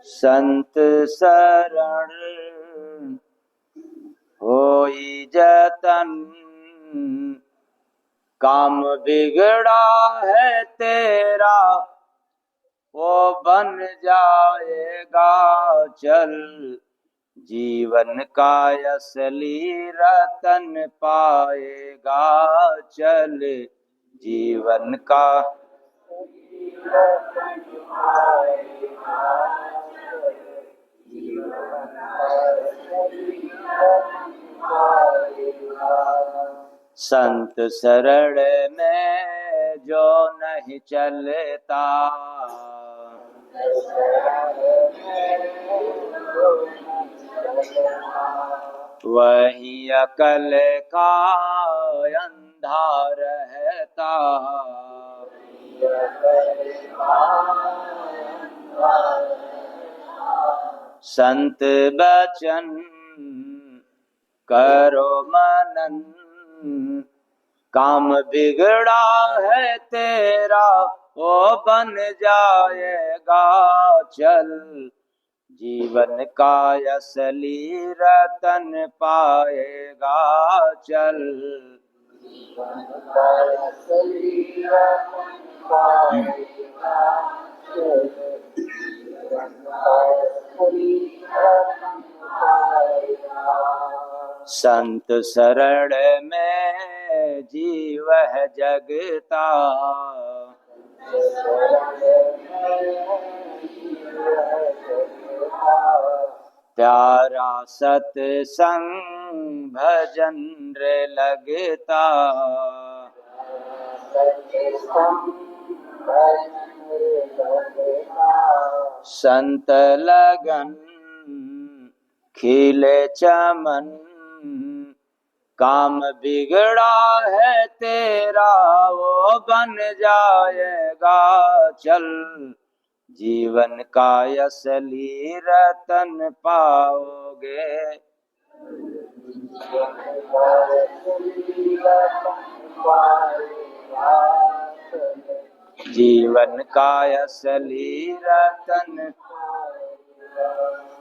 संत शरण होई जतन, काम बिगड़ा है तेरा वो बन जाएगा चल। जीवन का असली रतन पाएगा चल। जीवन का संत शरण में जो नहीं चलता, वही अकल का अंधा रहता। संत बचन करो मनन, काम बिगड़ा है तेरा वो बन जाएगा चल। जीवन का असली रतन पाएगा चल। जीवन का असली रतन पाएगा चल। जीवन का असली रतन पाएगा। संत शरण में जीव है जगता, प्यारा सत्संग भजन रे लगता। संत लगन खिले चमन, काम बिगड़ा है तेरा वो बन जाएगा चल। जीवन का असली रतन पाओगे। जीवन का असली रतन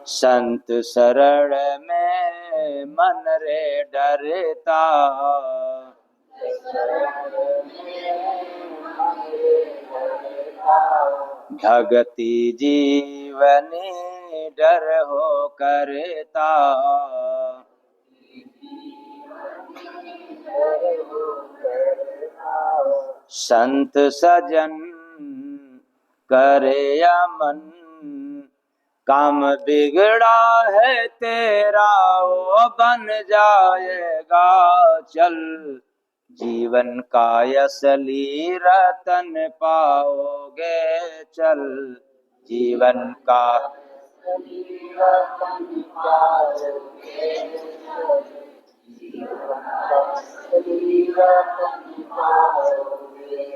संत शरण में मन रे डरता। भगति जीवनी डर हो करता। संत सजन करे अमन, काम बिगड़ा है तेरा वो बन जाएगा चल। जीवन का असली रतन पाओगे चल। जीवन का असली रतन पाओगे चल। जीवन का असली रतन पाओगे।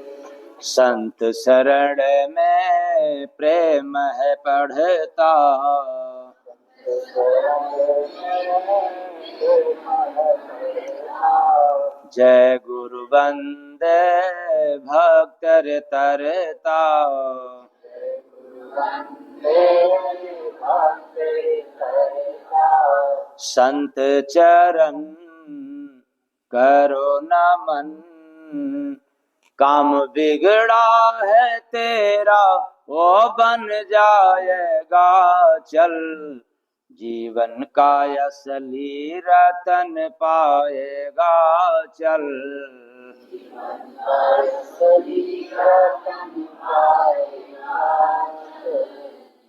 संत शरण में प्रेम है पढ़ता, जय गुरु वंदे भक्त तरता। संत चरण करो नमन, काम बिगड़ा है तेरा वो बन जाएगा चल। जीवन का असली रतन पाएगा चल। जीवन का असली रतन पाएगा चल।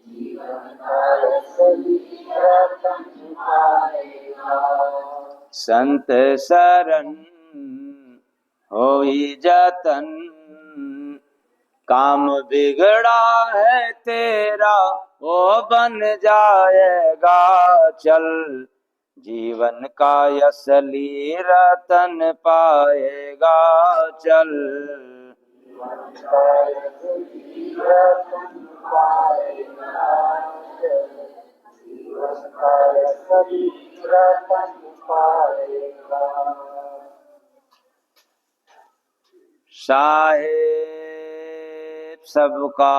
जीवन का असली रतन पाएगा। संत शरण होई जतन, काम बिगड़ा है तेरा वो बन जाएगा चल। जीवन का असली रतन पाएगा चल। जीवन का असली रतन पाएगा चल। जीवन का असली रतन पाएगा। साहेब सबका।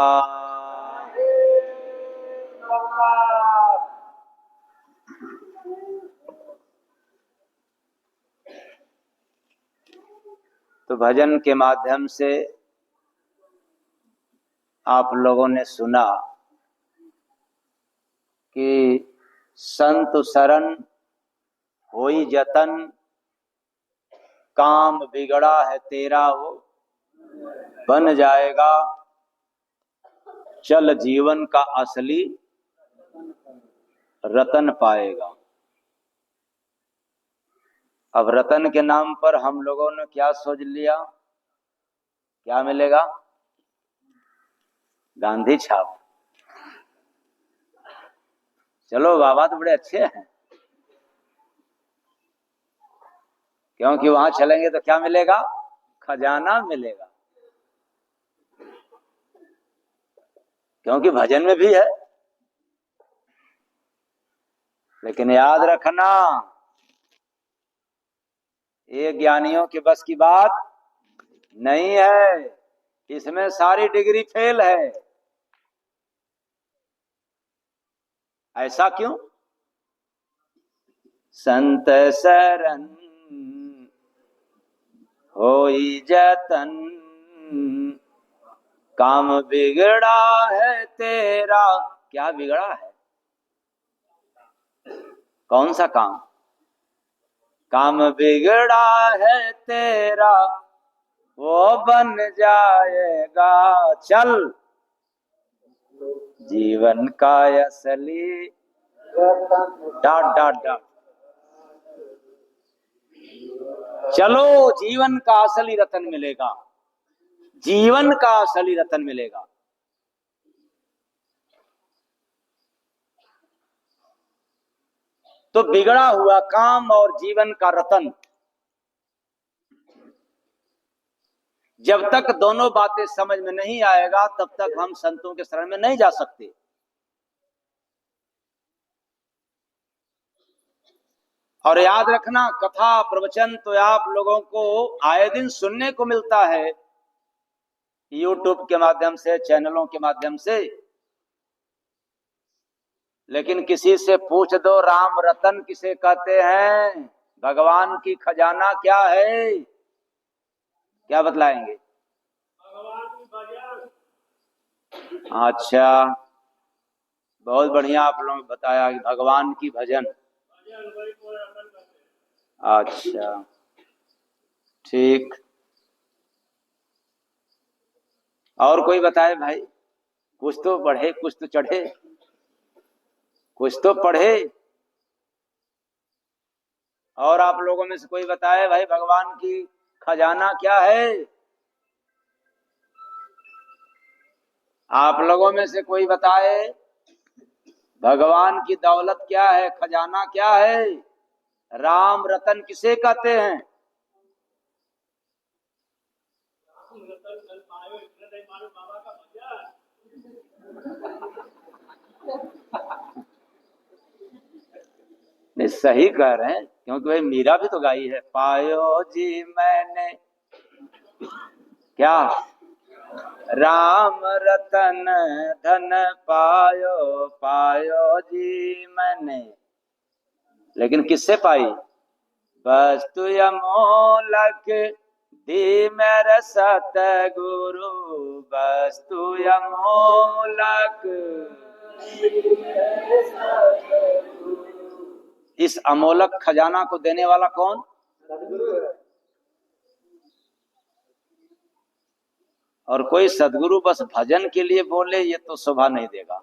तो भजन के माध्यम से आप लोगों ने सुना कि संत शरण होई जतन, काम बिगड़ा है तेरा वो बन जाएगा, चल जीवन का असली रतन पाएगा। अब रतन के नाम पर हम लोगों ने क्या सोच लिया, क्या मिलेगा? गांधी छाप। चलो बाबा तो बड़े अच्छे हैं, क्योंकि वहां चलेंगे तो क्या मिलेगा? खजाना मिलेगा, क्योंकि भजन में भी है। लेकिन याद रखना, ये ज्ञानियों के बस की बात नहीं है, इसमें सारी डिग्री फेल है। ऐसा क्यों? संत शरण होई जतन, काम बिगड़ा है तेरा। क्या बिगड़ा है? कौन सा काम? काम बिगड़ा है तेरा वो बन जाएगा, चल जीवन का असली डाट डाट डाट, चलो जीवन का असली रतन मिलेगा, जीवन का असली रतन मिलेगा। तो बिगड़ा हुआ काम और जीवन का रतन, जब तक दोनों बातें समझ में नहीं आएगा तब तक हम संतों के शरण में नहीं जा सकते। और याद रखना, कथा प्रवचन तो आप लोगों को आए दिन सुनने को मिलता है, यूट्यूब के माध्यम से, चैनलों के माध्यम से। लेकिन किसी से पूछ दो राम रतन किसे कहते हैं, भगवान की खजाना क्या है, क्या बतलाएंगे? अच्छा, बहुत बढ़िया आप लोगों ने बताया कि भगवान की भजन। अच्छा ठीक, और कोई बताए भाई? कुछ तो बढ़े, कुछ तो चढ़े, कुछ तो पढ़े। और आप लोगों में से कोई बताए भाई भगवान की खजाना क्या है? आप लोगों में से कोई बताए भगवान की दौलत क्या है, खजाना क्या है, राम रतन किसे कहते हैं? नहीं, सही कह रहे हैं, क्योंकि भाई मीरा भी तो गाई है, पायो जी मैंने क्या, राम रतन धन पायो, पायो जी मैंने। लेकिन किससे पाई? वस्तु अमोलक दी मेरे सतगुरु, वस्तु अमोलक। इस अमोलक खजाना को देने वाला कौन? और कोई सदगुरु बस भजन के लिए बोले ये तो शोभा नहीं देगा।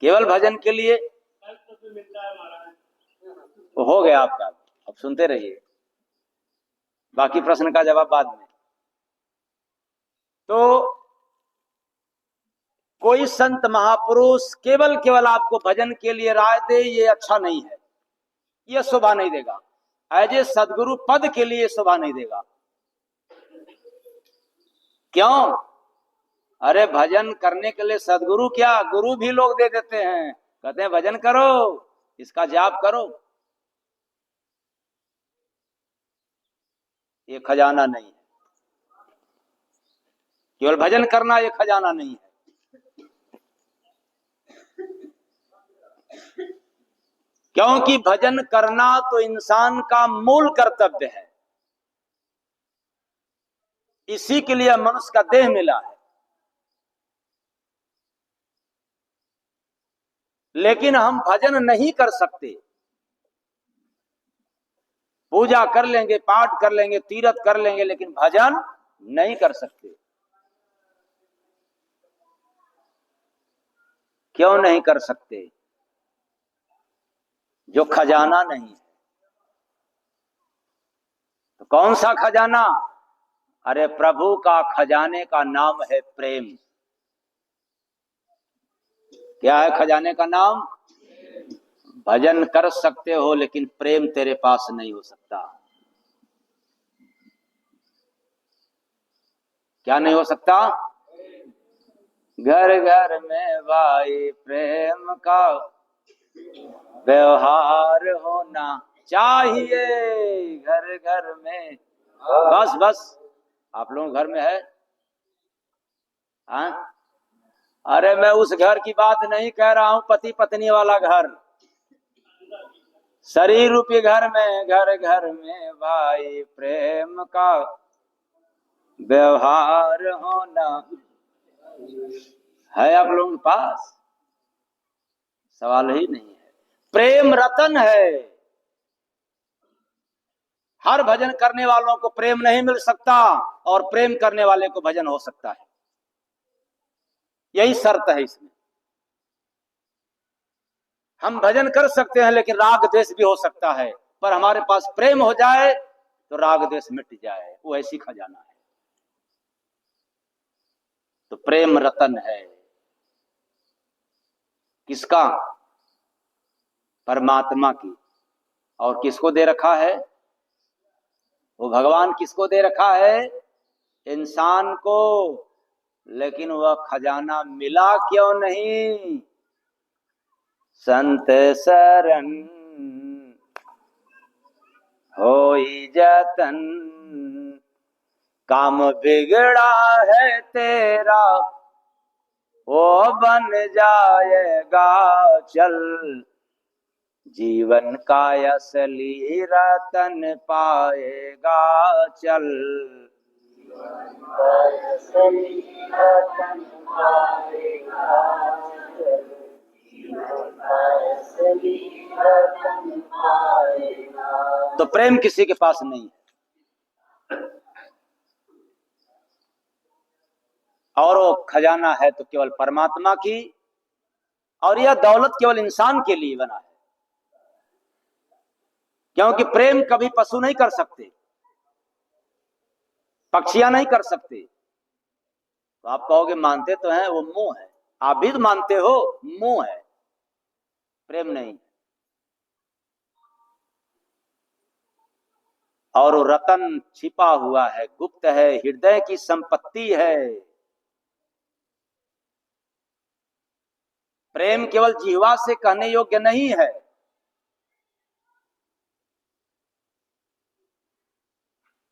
केवल भजन के लिए तो हो गया आपका, अब सुनते रहिए, बाकी प्रश्न का जवाब बाद में। तो कोई संत महापुरुष केवल केवल आपको भजन के लिए राय दे, ये अच्छा नहीं है, ये शोभा नहीं देगा। एज ए सदगुरु पद के लिए शोभा नहीं देगा। क्यों? अरे भजन करने के लिए सदगुरु क्या, गुरु भी लोग दे देते हैं, कहते हैं भजन करो, इसका जाप करो। ये खजाना नहीं है। केवल भजन करना ये खजाना नहीं है। क्योंकि भजन करना तो इंसान का मूल कर्तव्य है, इसी के लिए मनुष्य का देह मिला है। लेकिन हम भजन नहीं कर सकते। पूजा कर लेंगे, पाठ कर लेंगे, तीर्थ कर लेंगे, लेकिन भजन नहीं कर सकते। क्यों नहीं कर सकते? जो खजाना नहीं है। तो कौन सा खजाना? अरे प्रभु का खजाने का नाम है प्रेम। क्या है खजाने का नाम? भजन कर सकते हो लेकिन प्रेम तेरे पास नहीं हो सकता। क्या नहीं हो सकता? घर घर में भाई प्रेम का व्यवहार होना चाहिए, घर घर में। बस बस, आप लोग घर में है? हाँ? अरे मैं उस घर की बात नहीं कह रहा हूं, पति पत्नी वाला घर, शरीर रूपी घर में। घर घर में भाई प्रेम का व्यवहार होना है आप लोगों के पास? सवाल ही नहीं है। प्रेम रतन है। हर भजन करने वालों को प्रेम नहीं मिल सकता, और प्रेम करने वाले को भजन हो सकता है। यही शर्त है इसमें। हम भजन कर सकते हैं लेकिन राग द्वेष भी हो सकता है, पर हमारे पास प्रेम हो जाए तो राग द्वेष मिट जाए। वो ऐसी खजाना है। तो प्रेम रतन है। किसका? परमात्मा की। और किसको दे रखा है? वो भगवान किसको दे रखा है? इंसान को। लेकिन वह खजाना मिला क्यों नहीं? संत शरण होई जतन, काम बिगड़ा है तेरा वो बन जाएगा चल, जीवन का असली रतन पाएगा चल। तो प्रेम किसी के पास नहीं है, और वो खजाना है तो केवल परमात्मा की। और यह दौलत केवल इंसान के लिए बना है, क्योंकि प्रेम कभी पशु नहीं कर सकते, पक्षियां नहीं कर सकते। तो आप कहोगे मानते तो हैं, वो मोह है। आप भी तो मानते हो, मोह है, प्रेम नहीं। और वो रतन छिपा हुआ है, गुप्त है, हृदय की संपत्ति है। प्रेम केवल जिह्वा से कहने योग्य नहीं है।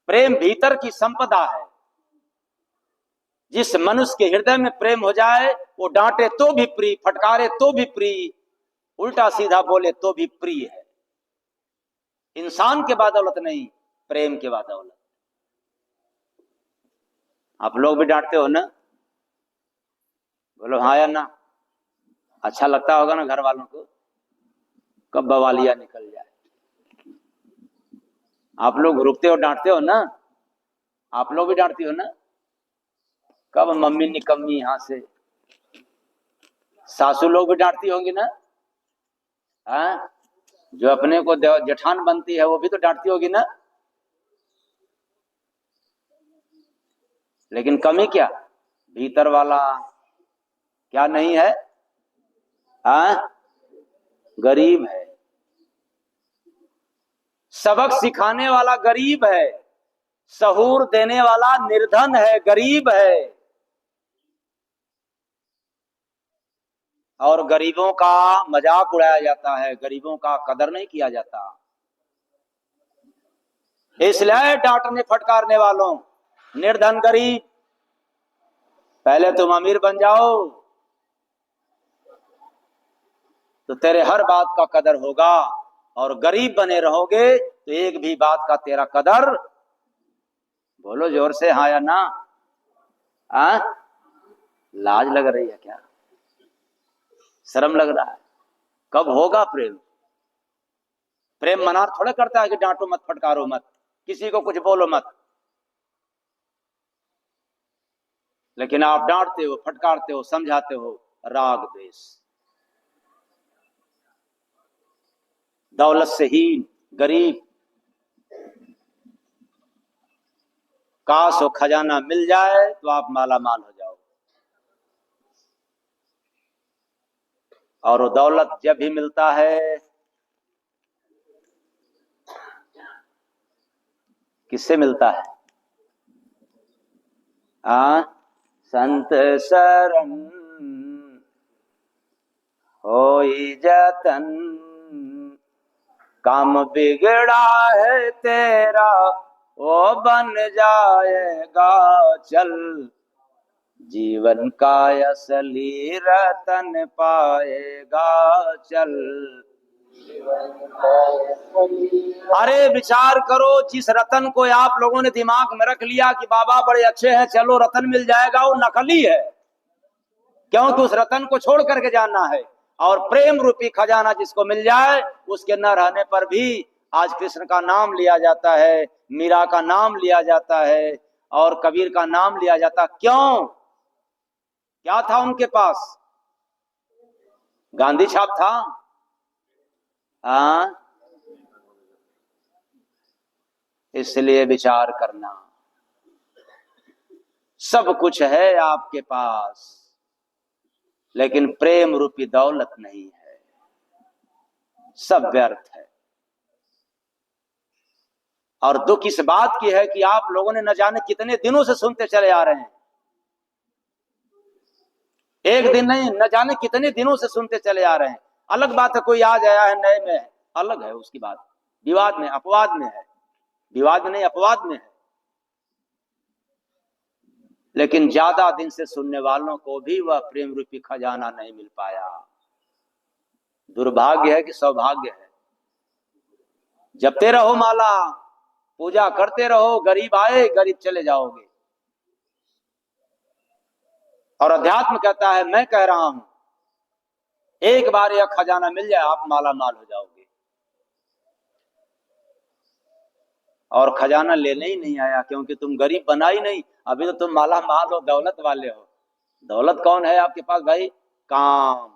प्रेम भीतर की संपदा है। जिस मनुष्य के हृदय में प्रेम हो जाए, वो डांटे तो भी प्रिय, फटकारे तो भी प्रिय, उल्टा सीधा बोले तो भी प्रिय है। इंसान के बदौलत नहीं, प्रेम के बदौलत। आप लोग भी डांटते हो ना? बोलो हाँ या ना? अच्छा लगता होगा ना घर वालों को, कब बवालिया निकल जाए। आप लोग रुकते हो, डांटते हो ना? आप लोग भी डांटती हो ना? कब मम्मी निकम्मी यहां से। सासू लोग भी डांटती होंगी ना? हाँ? जो अपने को जेठान बनती है वो भी तो डांटती होगी ना? लेकिन कमी क्या? भीतर वाला क्या नहीं है? हाँ? गरीब है। सबक सिखाने वाला गरीब है, सहूर देने वाला निर्धन है, गरीब है। और गरीबों का मजाक उड़ाया जाता है, गरीबों का कदर नहीं किया जाता। इसलिए डांटने फटकारने वालों, निर्धन गरीब, पहले तुम अमीर बन जाओ तो तेरे हर बात का कदर होगा, और गरीब बने रहोगे तो एक भी बात का तेरा कदर, बोलो जोर से हाँ या ना। लाज लग रही है क्या? शर्म लग रहा है? कब होगा प्रेम? प्रेम मना थोड़ा करता है कि डांटो मत, फटकारो मत, किसी को कुछ बोलो मत, लेकिन आप डांटते हो, फटकारते हो, समझाते हो, राग द्वेष, दौलत से हीन, गरीब। काश वो खजाना मिल जाए तो आप माला माल हो जाओ, और वो दौलत जब भी मिलता है किससे मिलता है? संत शरण होई जतन, काम बिगड़ा है तेरा वो बन जाएगा चल, जीवन का असली रतन पाएगा चल। अरे विचार करो, जिस रतन को आप लोगों ने दिमाग में रख लिया कि बाबा बड़े अच्छे हैं, चलो रतन मिल जाएगा, वो नकली है, क्योंकि उस रतन को छोड़ करके जाना है। और प्रेम रूपी खजाना जिसको मिल जाए, उसके न रहने पर भी आज कृष्ण का नाम लिया जाता है, मीरा का नाम लिया जाता है, और कबीर का नाम लिया जाता। क्यों? क्या था उनके पास? गांधी छाप था। इसलिए विचार करना, सब कुछ है आपके पास, लेकिन प्रेम रूपी दौलत नहीं है, सब व्यर्थ है। और दुख इस बात की है कि आप लोगों ने न जाने कितने दिनों से सुनते चले आ रहे हैं, एक दिन नहीं, न जाने कितने दिनों से सुनते चले आ रहे हैं। अलग बात है कोई आज आया है नए में, अलग है उसकी बात, विवाद में अपवाद में है, विवाद में नहीं अपवाद में है, लेकिन ज्यादा दिन से सुनने वालों को भी वह प्रेम रूपी खजाना नहीं मिल पाया। दुर्भाग्य है कि सौभाग्य है? जपते रहो माला, पूजा करते रहो, गरीब आए गरीब चले जाओगे। और अध्यात्म कहता है, मैं कह रहा हूं, एक बार यह खजाना मिल जाए आप माला माल हो जाओगे। और खजाना लेने ही नहीं आया, क्योंकि तुम गरीब बना ही नहीं, अभी तो तुम माला माल हो, दौलत वाले हो। दौलत कौन है आपके पास भाई? काम,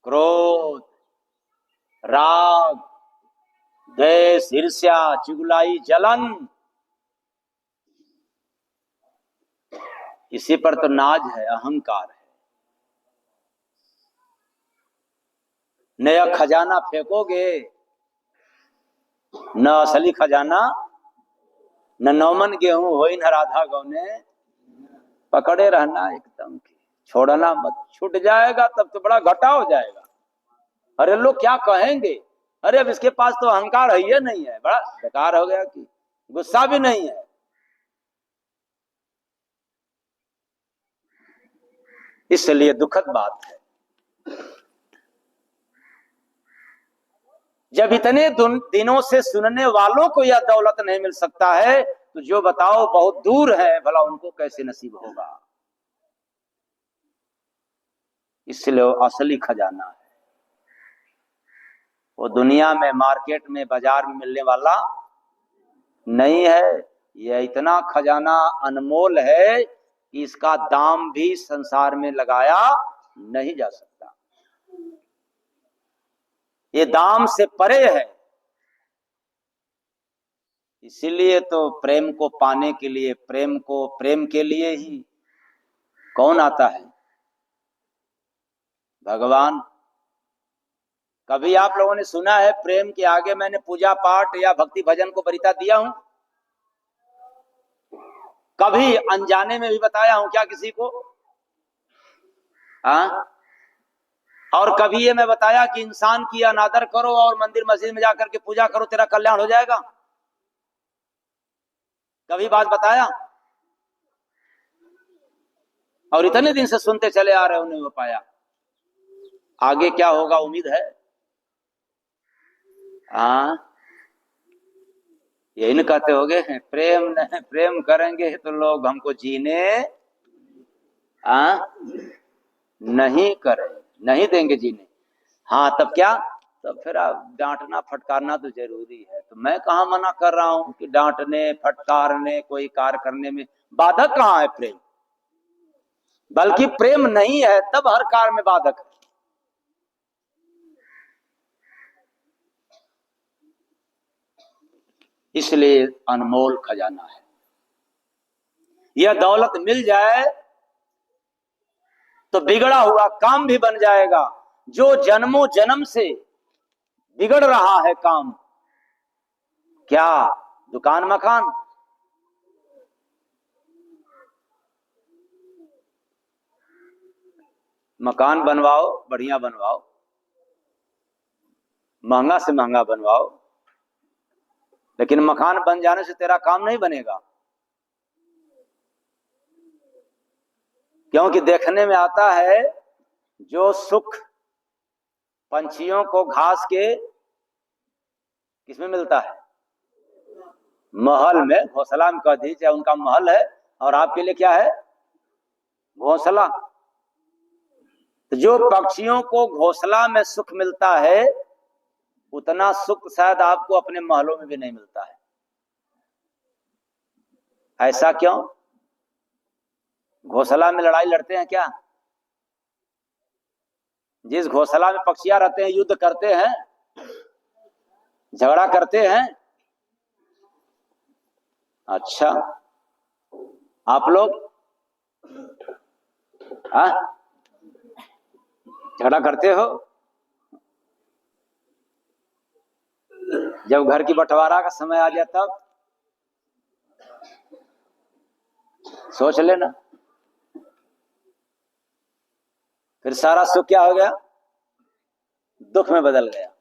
क्रोध, राग, द्वेष, ईर्ष्या, चुगलाई, जलन, इसी पर तो नाज है, अहंकार है। नया खजाना फेंकोगे, न असली खजाना, न नौमन गेहूं हो, न राधा गौने, पकड़े रहना एकदम, छोड़ना मत, छूट जाएगा तब तो बड़ा घाटा हो जाएगा। अरे लोग क्या कहेंगे, अरे अब इसके पास तो अहंकार है ही नहीं है, बड़ा बेकार हो गया, कि गुस्सा भी नहीं है। इसलिए दुखद बात है, जब इतने दिनों से सुनने वालों को यह दौलत नहीं मिल सकता है, तो जो बताओ बहुत दूर है, भला उनको कैसे नसीब होगा। इसलिए वो असली खजाना है, वो दुनिया में, मार्केट में, बाजार में मिलने वाला नहीं है। यह इतना खजाना अनमोल है कि इसका दाम भी संसार में लगाया नहीं जा सकता, ये दाम से परे है। इसीलिए तो प्रेम को पाने के लिए, प्रेम के लिए ही कौन आता है? भगवान। कभी आप लोगों ने सुना है प्रेम के आगे मैंने पूजा पाठ या भक्ति भजन को वरीयता दिया हूं? कभी अनजाने में भी बताया हूं क्या किसी को? और कभी ये मैं बताया कि इंसान की अनादर करो और मंदिर मस्जिद में जाकर के पूजा करो, तेरा कल्याण हो जाएगा? कभी बात बताया? और इतने दिन से सुनते चले आ रहे हो, नहीं हो पाया। आगे क्या होगा उम्मीद है? हाँ, यही न कहते होगे, प्रेम करेंगे तो लोग हमको जीने नहीं करें, नहीं देंगे जीने। हाँ तब क्या? तब फिर आप डांटना फटकारना तो जरूरी है। तो मैं कहाँ मना कर रहा हूं कि डांटने फटकारने कोई कार्य करने में बाधक कहाँ है प्रेम? बल्कि प्रेम नहीं है तब हर कार्य में बाधक है। इसलिए अनमोल खजाना है। यह दौलत मिल जाए तो बिगड़ा हुआ काम भी बन जाएगा। जो जन्मों जन्म से बिगड़ रहा है काम, क्या दुकान मकान, मकान बनवाओ, बढ़िया बनवाओ, महंगा से महंगा बनवाओ, लेकिन मकान बन जाने से तेरा काम नहीं बनेगा। क्योंकि देखने में आता है जो सुख पंछियों को घास के किसमें मिलता है? महल में, घोंसला में कह दीजिए, उनका महल है और आपके लिए क्या है? घोंसला। तो जो पक्षियों को घोंसला में सुख मिलता है उतना सुख शायद आपको अपने महलों में भी नहीं मिलता है। ऐसा क्यों? घोंसला में लड़ाई लड़ते हैं क्या? जिस घोंसला में पक्षियां रहते हैं युद्ध करते हैं, झगड़ा करते हैं। अच्छा, आप लोग झगड़ा करते हो? जब घर की बंटवारा का समय आ गया तब सोच लेना, फिर सारा सुख क्या हो गया? दुख में बदल गया।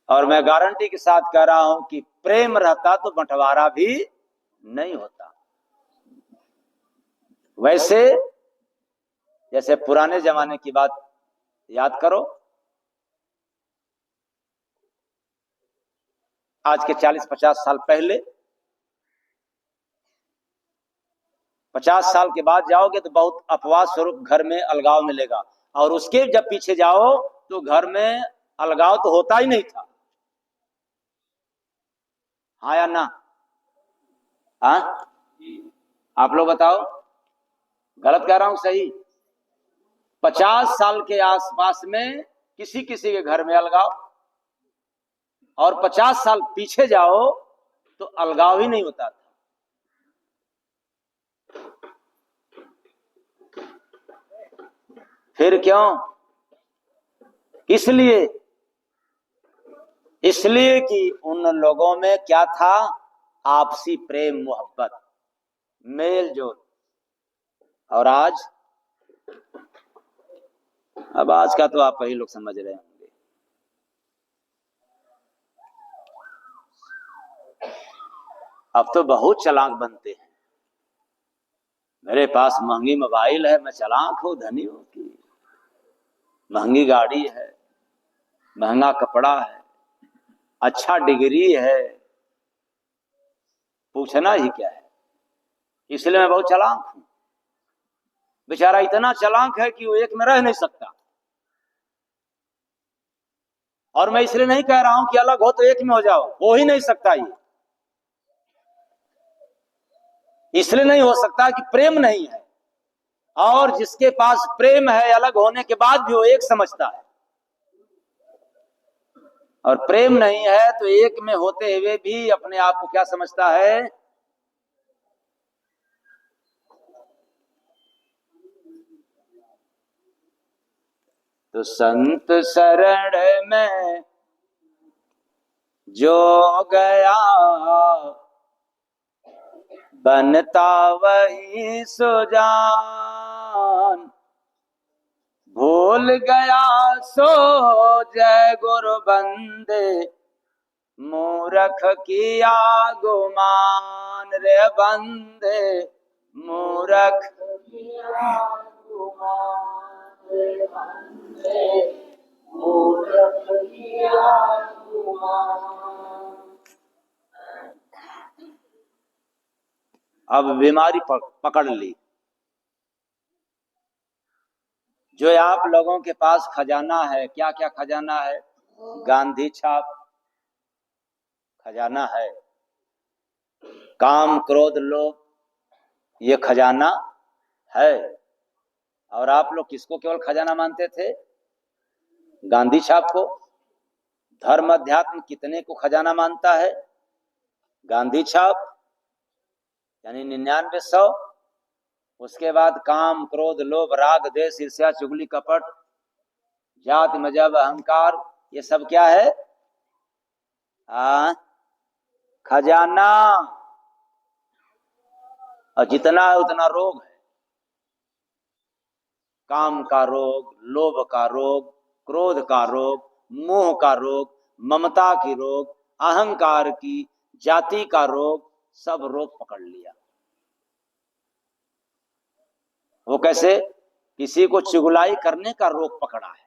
और मैं गारंटी के साथ कह रहा हूं कि प्रेम रहता तो बंटवारा भी नहीं होता। वैसे जैसे पुराने जमाने की बात याद करो, आज के 40-50 साल पहले, 50 साल के बाद जाओगे तो बहुत अपवाद स्वरूप घर में अलगाव मिलेगा, और उसके जब पीछे जाओ तो घर में अलगाव तो होता ही नहीं था। हाँ या ना? हाँ, आप लोग बताओ, गलत कह रहा हूं सही? 50 साल के आसपास में किसी किसी के घर में अलगाव, और 50 साल पीछे जाओ तो अलगाव ही नहीं होता था। फिर क्यों? इसलिए कि उन लोगों में क्या था? आपसी प्रेम मोहब्बत, मेल जोल। और आज, अब आज का तो आप ही लोग समझ रहे होंगे। अब तो बहुत चालाक बनते हैं। मेरे पास महंगी मोबाइल है, मैं चालाक हूं, धनी हूं कि महंगी गाड़ी है, महंगा कपड़ा है, अच्छा डिग्री है, पूछना ही क्या है। इसलिए मैं बहुत चालाक हूं। बेचारा इतना चालाक है कि वो एक में रह नहीं सकता। और मैं इसलिए नहीं कह रहा हूं कि अलग हो तो एक में हो जाओ, हो ही नहीं सकता। ये इसलिए नहीं हो सकता कि प्रेम नहीं है, और जिसके पास प्रेम है अलग होने के बाद भी वो एक समझता है, और प्रेम नहीं है तो एक में होते हुए भी अपने आप को क्या समझता है? तो संत शरण में जो गया बनता वही सुजान, भूल गया सो जय गुरु बंदे मूरख किया गुमान रे बंदे, मूरख किया गुमान रे बंदे, मूरख किया गुमान। अब बीमारी पकड़ ली। जो आप लोगों के पास खजाना है, क्या क्या खजाना है? गांधी छाप खजाना है, काम क्रोध लोभ ये खजाना है। और आप लोग किसको केवल खजाना मानते थे? गांधी छाप को। धर्म अध्यात्म कितने को खजाना मानता है? गांधी छाप यानी 9900। उसके बाद काम क्रोध लोभ राग द्वेष ईर्ष्या चुगली कपट जाति मजहब अहंकार, ये सब क्या है? खजाना। और जितना है उतना रोग है। काम का रोग, लोभ का रोग, क्रोध का रोग, मोह का रोग, ममता की रोग, अहंकार की, जाति का रोग, सब रोग पकड़ लिया। वो कैसे? किसी को चुगलाई करने का रोग पकड़ा है,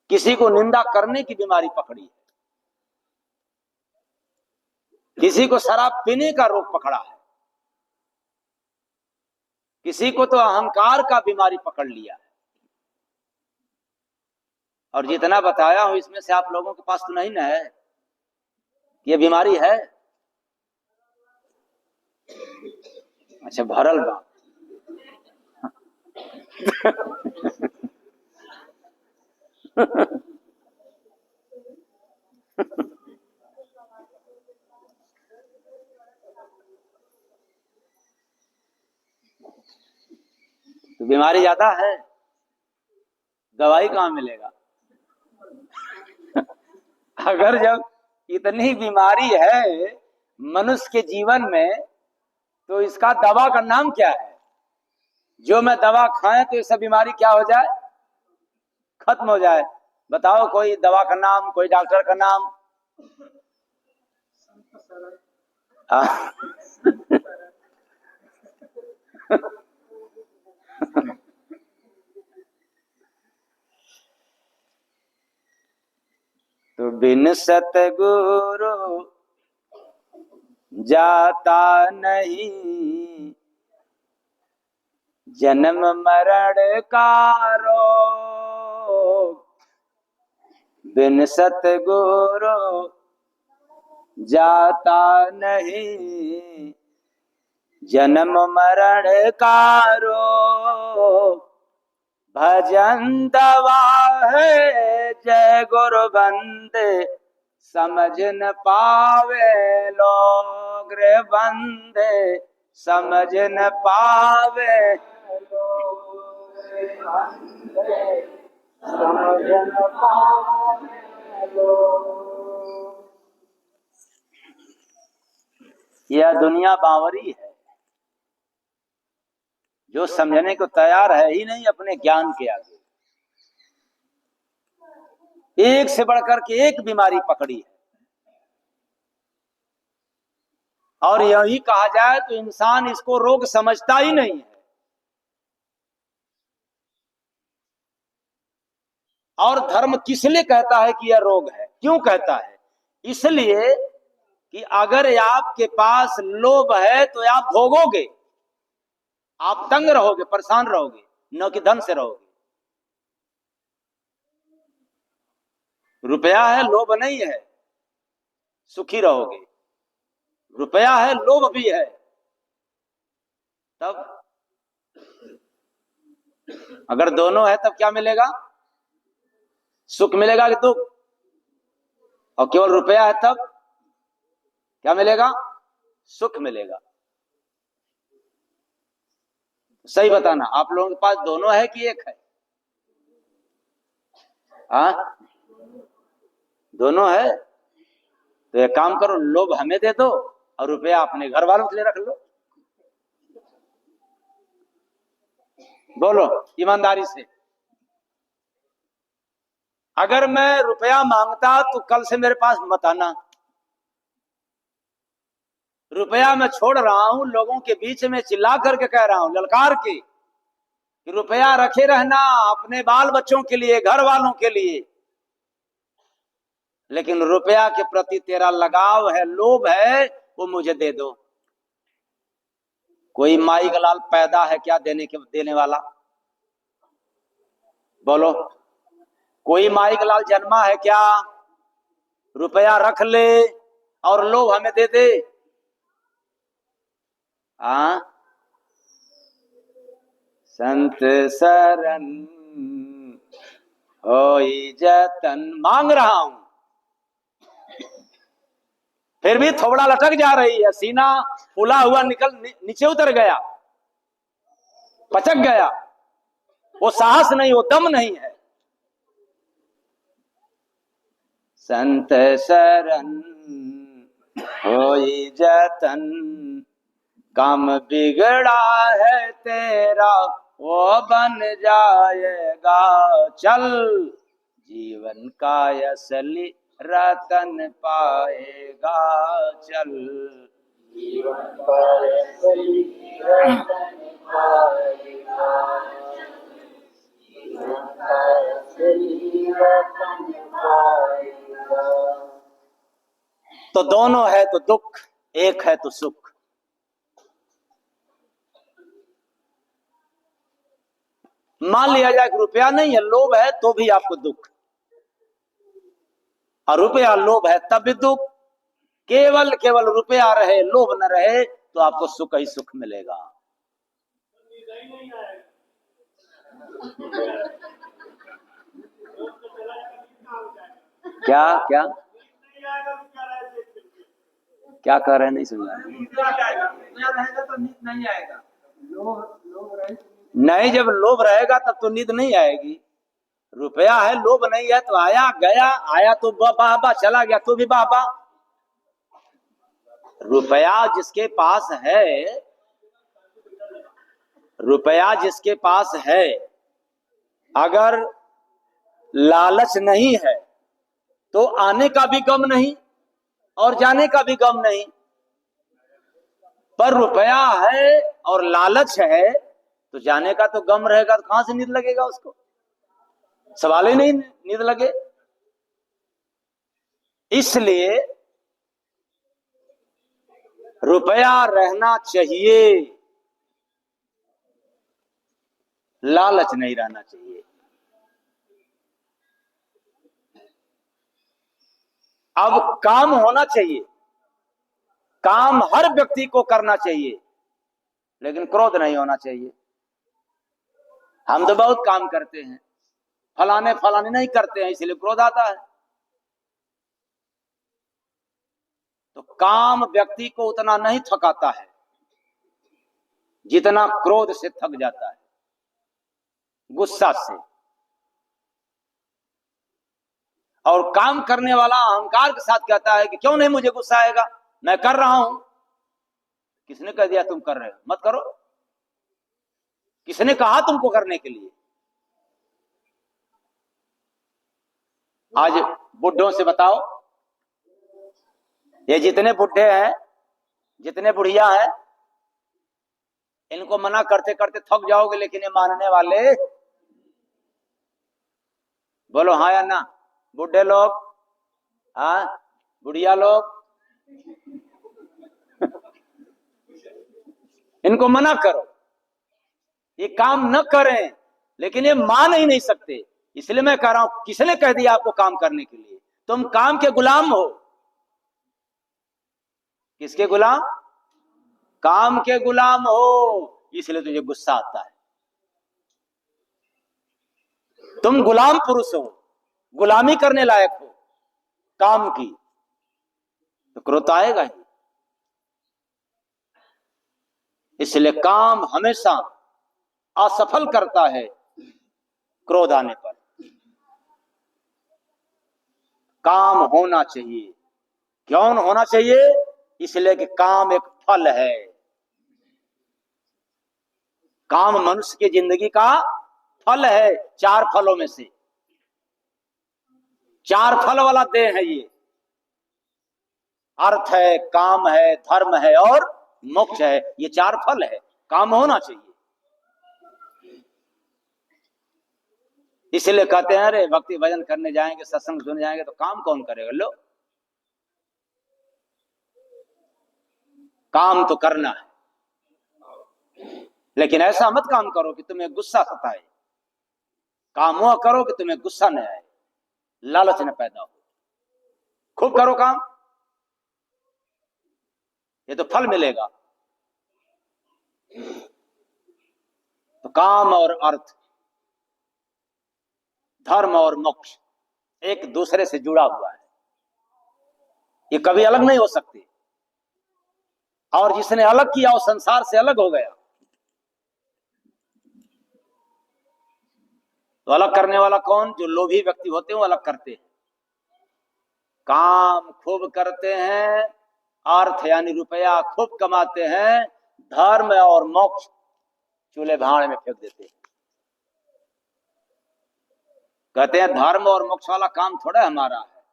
किसी को निंदा करने की बीमारी पकड़ी है, किसी को शराब पीने का रोग पकड़ा है, किसी को तो अहंकार का बीमारी पकड़ लिया है। और जितना बताया हूं इसमें से आप लोगों के पास तो नहीं ना है, ये बीमारी है। अच्छा, भरल बा। तो बीमारी ज्यादा है, दवाई कहां मिलेगा? अगर जब इतनी बीमारी है मनुष्य के जीवन में, तो इसका दवा का नाम क्या है? जो मैं दवा खाएं तो ये सब बीमारी क्या हो जाए? खत्म हो जाए। बताओ कोई दवा का नाम, कोई डॉक्टर का नाम? तो बिन सतगुरु जाता नहीं, जन्म मरण का रोग। बिन सतगुरु जाता नहीं, जन्म मरण का रोग। भजन दवा है जय गुरु बंदे, समझ न पावे लोग रे बंदे, समझ न पावे लोग रे बंदे, समझ न पावे लोग। यह दुनिया बावरी है, जो समझने को तैयार है ही नहीं अपने ज्ञान के आगे। एक से बढ़कर के एक बीमारी पकड़ी है। और यही कहा जाए तो इंसान इसको रोग समझता ही नहीं है। और धर्म किसलिए कहता है कि यह रोग है? क्यों कहता है? इसलिए कि अगर आपके पास लोभ है तो आप भोगोगे, आप तंग रहोगे, परेशान रहोगे, न कि धन से रहोगे। रुपया है, लोभ नहीं है, सुखी रहोगे। रुपया है, लोभ भी है, तब अगर दोनों है तब क्या मिलेगा? सुख मिलेगा कि दुख? और केवल रुपया है तब क्या मिलेगा? सुख मिलेगा। सही बताना, आप लोगों के पास दोनों है कि एक है? हाँ, दोनों है। तो एक काम करो, लोभ हमें दे दो और रुपया अपने घर वालों के लिए रख लो। बोलो ईमानदारी से। अगर मैं रुपया मांगता तो कल से मेरे पास मत आना। रुपया मैं छोड़ रहा हूं, लोगों के बीच में चिल्ला करके कह रहा हूं, ललकार के, कि रुपया रखे रहना अपने बाल बच्चों के लिए, घर वालों के लिए, लेकिन रुपया के प्रति तेरा लगाव है, लोभ है, वो मुझे दे दो। कोई माई का लाल पैदा है क्या देने वाला? बोलो, कोई माई का लाल जन्मा है क्या रुपया रख ले और लोभ हमें दे दे? संत शरण होई जतन मांग रहा हूं, फिर भी थोबड़ा लटक जा रही है, सीना फूला हुआ निकल नीचे उतर गया, पचक गया, वो साहस नहीं, वो दम नहीं है। संत शरण होई जतन, काम बिगड़ा है तेरा वो बन जाएगा, चल जीवन का असली रतन पाएगा, चल जीवन का असली रतन पाएगा, जीवन का असली रतन पाएगा। तो दोनों है तो दुख, एक है तो सुख। मान लिया जाए कि रुपया नहीं है, लोभ है, तो भी आपको दुख, और रुपया लोभ है तब भी दुख। केवल रुपया रहे, लोभ न रहे, तो आपको सुख ही सुख मिलेगा। क्या क्या क्या कह रहे हैं, नहीं सुन रहे? तो नींद नहीं आएगा। नहीं, जब लोभ रहेगा तब तो नींद नहीं आएगी। रुपया है, लोभ नहीं है, तो आया गया, आया तो बाबा, चला गया तो भी बाबा। रुपया जिसके पास है, रुपया जिसके पास है, अगर लालच नहीं है तो आने का भी गम नहीं और जाने का भी गम नहीं। पर रुपया है और लालच है तो जाने का तो गम रहेगा, तो कहां से नींद लगेगा उसको? सवाल ही नहीं नींद लगे। इसलिए रुपया रहना चाहिए, लालच नहीं रहना चाहिए। अब काम होना चाहिए, काम हर व्यक्ति को करना चाहिए, लेकिन क्रोध नहीं होना चाहिए। हम तो बहुत काम करते हैं, फलाने फलाने नहीं करते हैं, इसलिए क्रोध आता है। तो काम व्यक्ति को उतना नहीं थकाता है जितना क्रोध से थक जाता है, गुस्सा से। और काम करने वाला अहंकार के साथ कहता है कि क्यों नहीं मुझे गुस्सा आएगा, मैं कर रहा हूं। किसने कह दिया तुम कर रहे हो? मत करो। किसने कहा तुमको करने के लिए? आज बुढ़ों से बताओ, ये जितने बुढ़े हैं, जितने बुढ़िया हैं, इनको मना करते करते थक जाओगे, लेकिन ये मानने वाले, बोलो हाँ या ना? बुढ़े लोग, हाँ, बुढ़िया लोग, इनको मना करो, ये काम न करें, लेकिन ये मान ही नहीं सकते। इसलिए मैं कह रहा हूं, किसने कह दिया आपको काम करने के लिए? तुम काम के गुलाम हो। किसके गुलाम? काम के गुलाम हो, इसलिए तुझे गुस्सा आता है। तुम गुलाम पुरुष हो, गुलामी करने लायक हो काम की, तो क्रोध आएगा ही। इसलिए काम हमेशा असफल करता है क्रोध आने पर। काम होना चाहिए। क्यों होना चाहिए? इसलिए कि काम एक फल है। काम मनुष्य की जिंदगी का फल है, 4 फलों में से। चार फल वाला देह है ये। अर्थ है, काम है, धर्म है और मोक्ष है। ये चार फल है, काम होना चाहिए। इसलिए कहते हैं अरे भक्ति भजन करने जाएंगे, सत्संग सुनने जाएंगे तो काम कौन करेगा। लो, काम तो करना है, लेकिन ऐसा मत काम करो कि तुम्हें गुस्सा सताए। काम वो करो कि तुम्हें गुस्सा न आए, लालच न पैदा हो। खूब करो काम, ये तो फल मिलेगा। तो काम और अर्थ, धर्म और मोक्ष एक दूसरे से जुड़ा हुआ है, ये कभी अलग नहीं हो सकते। और जिसने अलग किया वो संसार से अलग हो गया। तो अलग करने वाला कौन? जो लोभी व्यक्ति होते हैं वो अलग करते हैं। काम खूब करते हैं, अर्थ यानी रुपया खूब कमाते हैं, धर्म और मोक्ष चूल्हे भाड़ में फेंक देते हैं। कहते हैं धर्म और मोक्ष वाला काम थोड़ा हमारा है,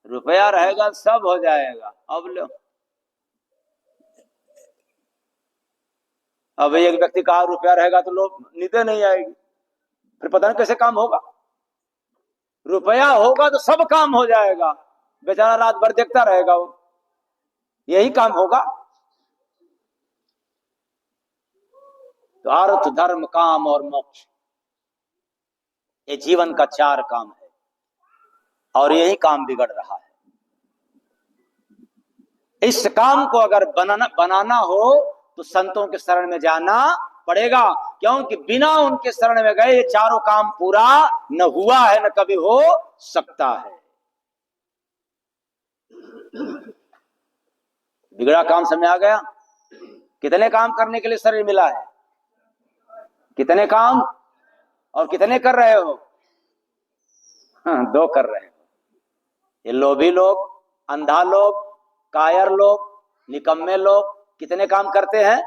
रुपया रहेगा सब हो जाएगा। अब लो, अब एक व्यक्ति का रुपया रहेगा तो लोग नींदें नहीं आएगी, फिर पता नहीं कैसे काम होगा। रुपया होगा तो सब काम हो जाएगा, बेचारा रात भर देखता रहेगा, वो यही काम होगा। तो अर्थ, धर्म, काम और मोक्ष, ये जीवन का चार काम है, और यही काम बिगड़ रहा है। इस काम को अगर बनाना हो तो संतों के शरण में जाना पड़ेगा, क्योंकि बिना उनके शरण में गए ये चारों काम पूरा न हुआ है, न कभी हो सकता है। बिगड़ा काम समझ आ गया? कितने काम करने के लिए शरीर मिला है? कितने काम? और कितने कर रहे हो? हाँ, दो कर रहे हो। ये लोभी लोग, अंधा लोग, कायर लोग, निकम्मे लोग कितने काम करते हैं?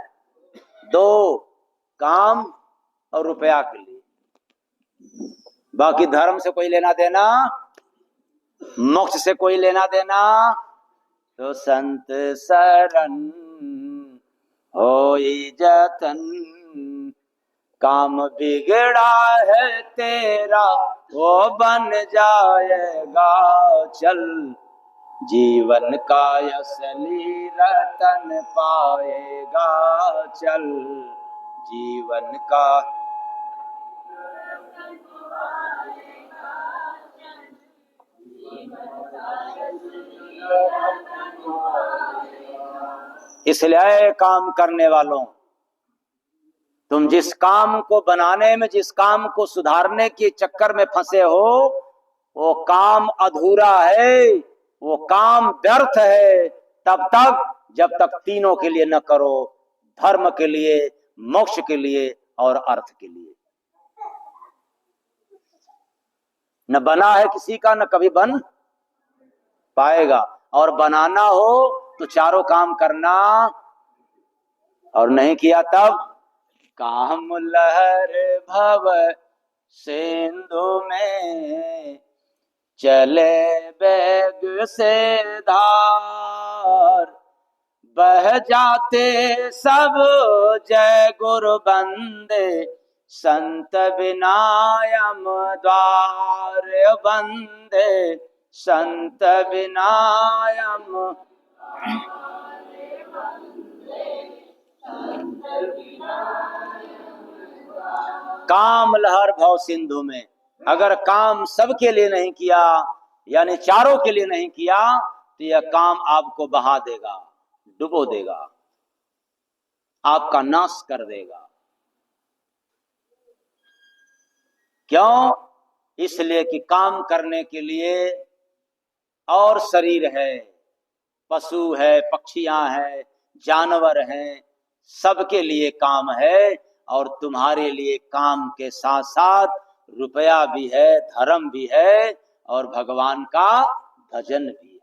दो, काम और रुपया के लिए। बाकी धर्म से कोई लेना देना, मोक्ष से कोई लेना देना। तो संत शरण होई जतन, काम बिगड़ा है तेरा वो बन जाएगा चल, जीवन का असली रतन पाएगा चल, जीवन का। इसलिए काम करने वालों, तुम जिस काम को बनाने में, जिस काम को सुधारने के चक्कर में फंसे हो, वो काम अधूरा है, वो काम व्यर्थ है तब तक जब तक तीनों के लिए न करो, धर्म के लिए, मोक्ष के लिए और अर्थ के लिए। न बना है किसी का, न कभी बन पाएगा। और बनाना हो तो चारों काम करना, और नहीं किया तब काम लहर भव सिंधु में, चले बेग से धार, बह जाते सब जय गुरु बंदे, संत बिनायम द्वार बंदे, संत बिनायम। काम लहर भव सिंधु में, अगर काम सबके लिए नहीं किया, यानी चारों के लिए नहीं किया, तो यह काम आपको बहा देगा, डुबो देगा, आपका नाश कर देगा। क्यों? इसलिए कि काम करने के लिए और शरीर है, पशु है, पक्षियां हैं, जानवर हैं, सबके लिए काम है। और तुम्हारे लिए काम के साथ साथ रुपया भी है, धर्म भी है और भगवान का भजन भी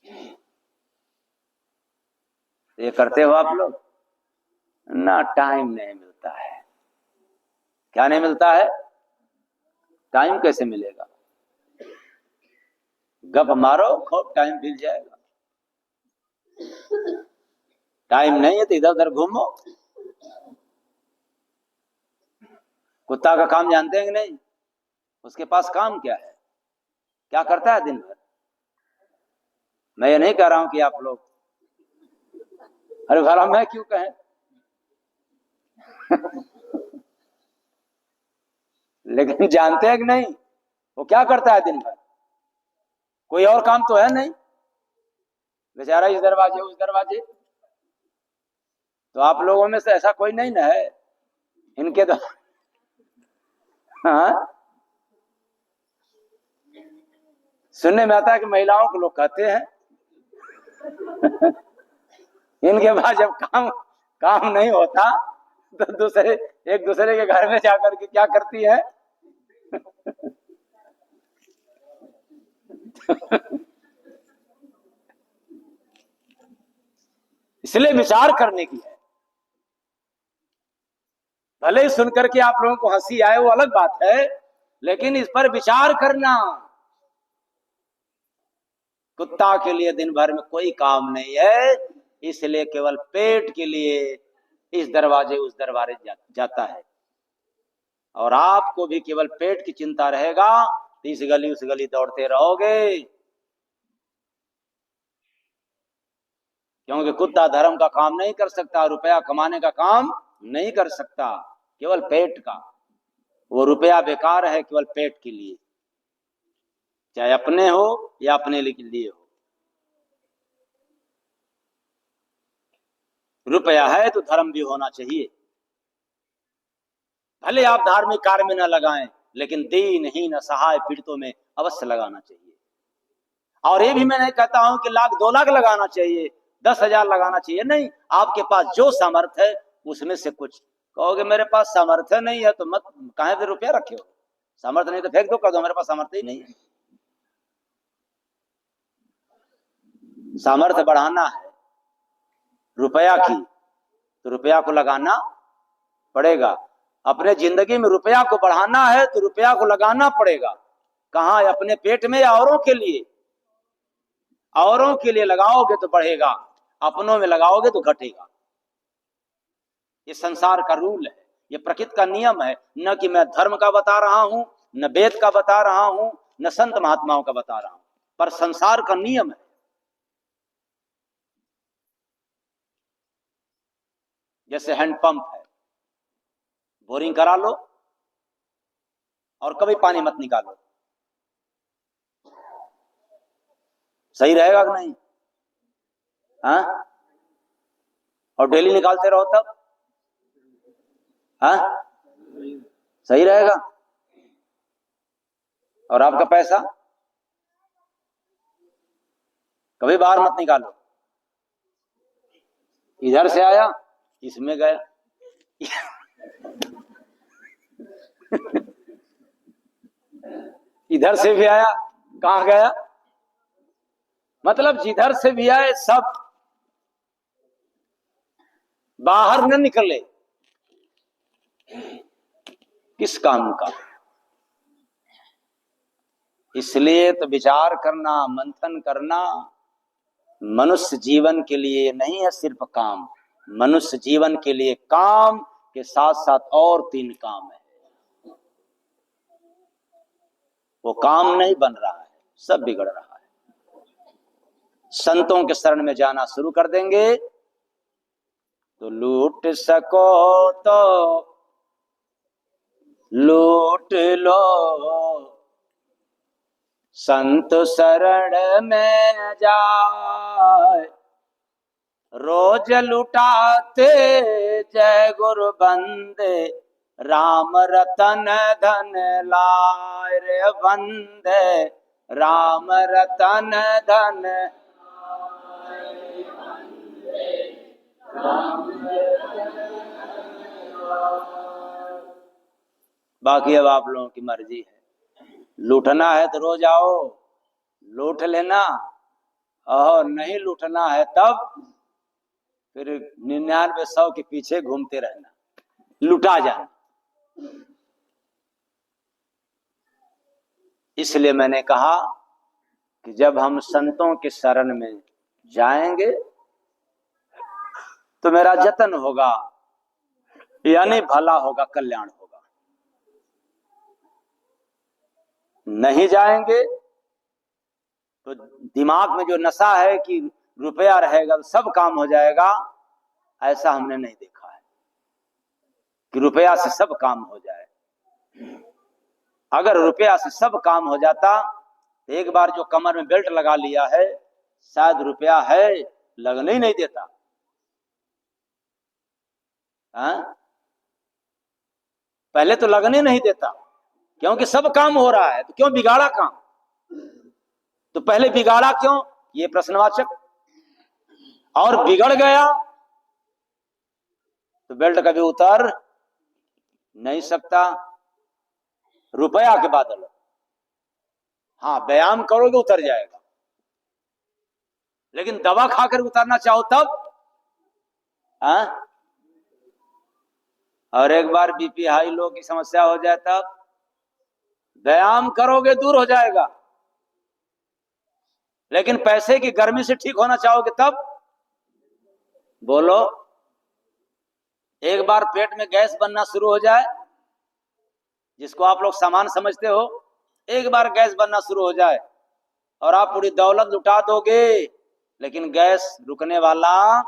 है। ये करते हो आप लोग? ना, टाइम नहीं मिलता है। क्या नहीं मिलता है? टाइम कैसे मिलेगा? गप मारो, खूब टाइम मिल जाएगा। टाइम नहीं है तो इधर उधर घूमो। कुत्ता का काम जानते हैं कि नहीं? उसके पास काम क्या है? क्या करता है दिन भर? मैं ये नहीं कह रहा हूं कि आप लोग, अरे भला मैं क्यों कहें? लेकिन जानते हैं कि नहीं वो क्या करता है दिन भर? कोई और काम तो है नहीं, बेचारा इस दरवाजे उस दरवाजे। तो आप लोगों में से ऐसा कोई नहीं ना है इनके तो? हाँ, सुनने में आता है कि महिलाओं को लोग कहते हैं इनके पास जब काम काम नहीं होता तो दूसरे एक दूसरे के घर में जाकर के क्या करती है? इसलिए विचार करने की है। भले ही सुनकर के आप लोगों को हंसी आए वो अलग बात है, लेकिन इस पर विचार करना। कुत्ता के लिए दिन भर में कोई काम नहीं है, इसलिए केवल पेट के लिए इस दरवाजे उस दरवाजे जाता है। और आपको भी केवल पेट की चिंता रहेगा तो इस गली उस गली दौड़ते रहोगे, क्योंकि कुत्ता धर्म का काम नहीं कर सकता, रुपया कमाने का काम नहीं कर सकता, केवल पेट का। वो रुपया बेकार है केवल पेट के लिए, चाहे अपने हो या अपने लिए हो। रुपया है तो धर्म भी होना चाहिए। भले आप धार्मिक कार्य में न लगाएं, लेकिन दीनहीन असहाय पीड़ितों में अवश्य लगाना चाहिए। और ये भी मैं नहीं कहता हूं कि लाख 2 लाख लगाना चाहिए, 10,000 लगाना चाहिए, नहीं। आपके पास जो सामर्थ्य है उसमें से कुछ। कहोगे मेरे पास सामर्थ्य नहीं है तो मत, कहां पे रुपया रखे हो? सामर्थ्य नहीं तो फेंक दो, कह दो मेरे पास सामर्थ्य ही नहीं है। सामर्थ्य बढ़ाना है रुपया की तो रुपया को लगाना पड़ेगा। अपने जिंदगी में रुपया को बढ़ाना है तो रुपया को लगाना पड़ेगा। कहां? अपने पेट में या औरों के लिए? औरों के लिए लगाओगे तो बढ़ेगा, अपनों में लगाओगे तो घटेगा। ये संसार का रूल है, ये प्रकृति का नियम है। न कि मैं धर्म का बता रहा हूं, न वेद का बता रहा हूं, न संत महात्माओं का बता रहा हूं, पर संसार का नियम है। जैसे हैंडपंप है, बोरिंग करा लो और कभी पानी मत निकालो, सही रहेगा कि नहीं? हाँ? और डेली निकालते रहो तब? हाँ, सही रहेगा। और आपका पैसा कभी बाहर मत निकालो। इधर से आया इसमें गया इधर से भी आया कहां गया? मतलब जिधर से भी आए सब बाहर न निकले। किस काम का? इसलिए तो विचार करना, मंथन करना मनुष्य जीवन के लिए नहीं है सिर्फ काम। मनुष्य जीवन के लिए काम के साथ साथ और 3 काम है। वो काम नहीं बन रहा है, सब बिगड़ रहा है। संतों के शरण में जाना शुरू कर देंगे तो लूट सको तो लूट लो, संत शरण में जाए रोज लुटाते जय गुरु बंदे, राम रतन धन लाए रे बंदे, राम रतन धन। बाकी अब आप लोगों की मर्जी है। लूटना है तो रोज आओ लूट लेना, और नहीं लूटना है तब फिर 99 100 के पीछे घूमते रहना, लुटा जाना। इसलिए मैंने कहा कि जब हम संतों के शरण में जाएंगे तो मेरा जतन होगा, यानी भला होगा, कल्याण होगा। नहीं जाएंगे तो दिमाग में जो नशा है कि रुपया रहेगा तो सब काम हो जाएगा, ऐसा हमने नहीं देखा है कि रुपया से सब काम हो जाए। अगर रुपया से सब काम हो जाता तो एक बार जो कमर में बेल्ट लगा लिया है, शायद रुपया है लगने ही नहीं देता। पहले तो लगने नहीं देता, क्योंकि सब काम हो रहा है, तो क्यों बिगाड़ा काम? तो पहले बिगाड़ा क्यों, ये प्रश्नवाचक। और बिगड़ गया तो बेल्ट कभी उतर नहीं सकता। रुपया के बादल, हाँ व्यायाम करोगे उतर जाएगा, लेकिन दवा खाकर उतारना चाहो तब। और एक बार बीपी हाई लो की समस्या हो जाए तब। व्यायाम करोगे दूर हो जाएगा, लेकिन पैसे की गर्मी से ठीक होना चाहोगे तब। बोलो, एक बार पेट में गैस बनना शुरू हो जाए, जिसको आप लोग सामान समझते हो, एक बार गैस बनना शुरू हो जाए और आप पूरी दौलत लुटा दोगे, लेकिन गैस रुकने वाला,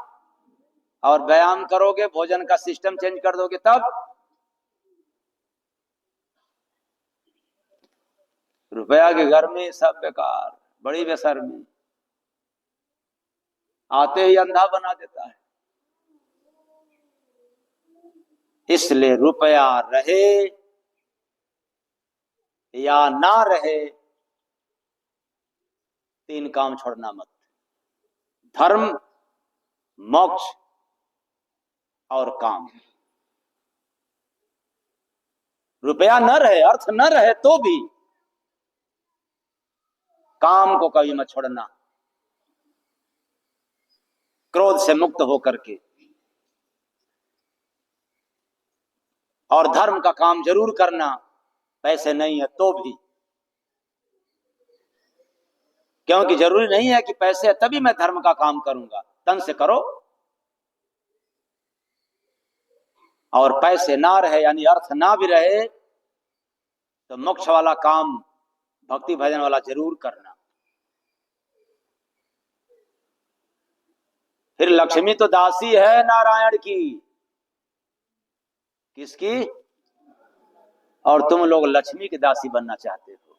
और व्यायाम करोगे, भोजन का सिस्टम चेंज कर दोगे तब। रुपया के घर में सब बेकार, बड़ी बेशर्मी, आते ही अंधा बना देता है। इसलिए रुपया रहे या ना रहे, 3 काम छोड़ना मत: धर्म, मोक्ष और काम। रुपया न रहे, अर्थ न रहे तो भी काम को कभी मत छोड़ना, क्रोध से मुक्त होकर के। और धर्म का काम जरूर करना, पैसे नहीं है तो भी, क्योंकि जरूरी नहीं है कि पैसे है तभी मैं धर्म का काम करूंगा। तन से करो, और पैसे ना रहे यानी अर्थ ना भी रहे तो मोक्ष वाला काम, भक्ति भजन वाला जरूर करना। फिर लक्ष्मी तो दासी है नारायण की, किसकी? और तुम लोग लक्ष्मी की दासी बनना चाहते हो,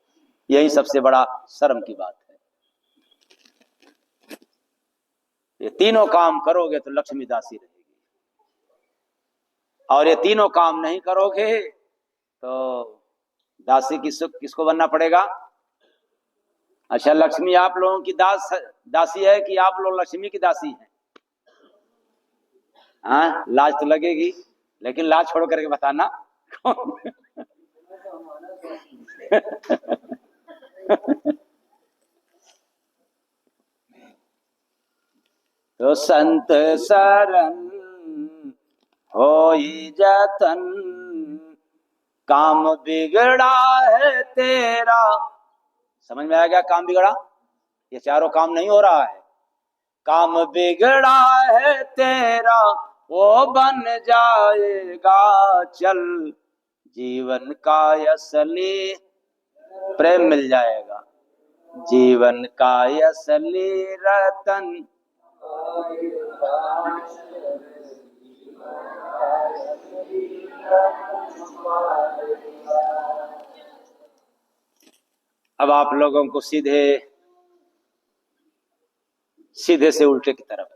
यही सबसे बड़ा शर्म की बात है। ये तीनों काम करोगे तो लक्ष्मी दासी रहेगी, और ये तीनों काम नहीं करोगे तो दासी किसको बनना पड़ेगा? अच्छा, लक्ष्मी आप लोगों की दासी है कि आप लोग लक्ष्मी की दासी हैं? हाँ, लाज तो लगेगी, लेकिन लाज छोड़ करके बताना। तो संत शरण होई जतन, काम बिगड़ा है तेरा। समझ में आ गया? काम बिगड़ा, ये चारों काम नहीं हो रहा है। काम बिगड़ा है तेरा, वो बन जाएगा चल, जीवन का असली प्रेम मिल जाएगा, जीवन का असली रतन। अब आप लोगों को सीधे से उल्टे की तरफ,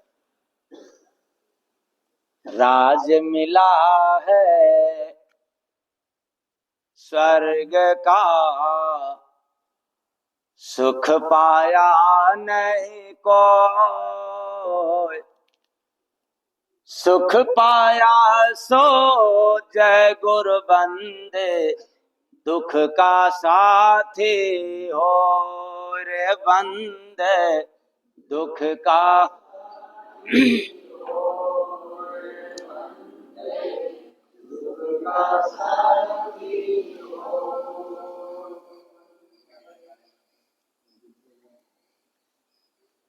राज मिला है स्वर्ग का, सुख पाया नहीं कोई, सुख पाया सो जय गुरु बंदे, दुख का साथी हो रे बंदे, दुख का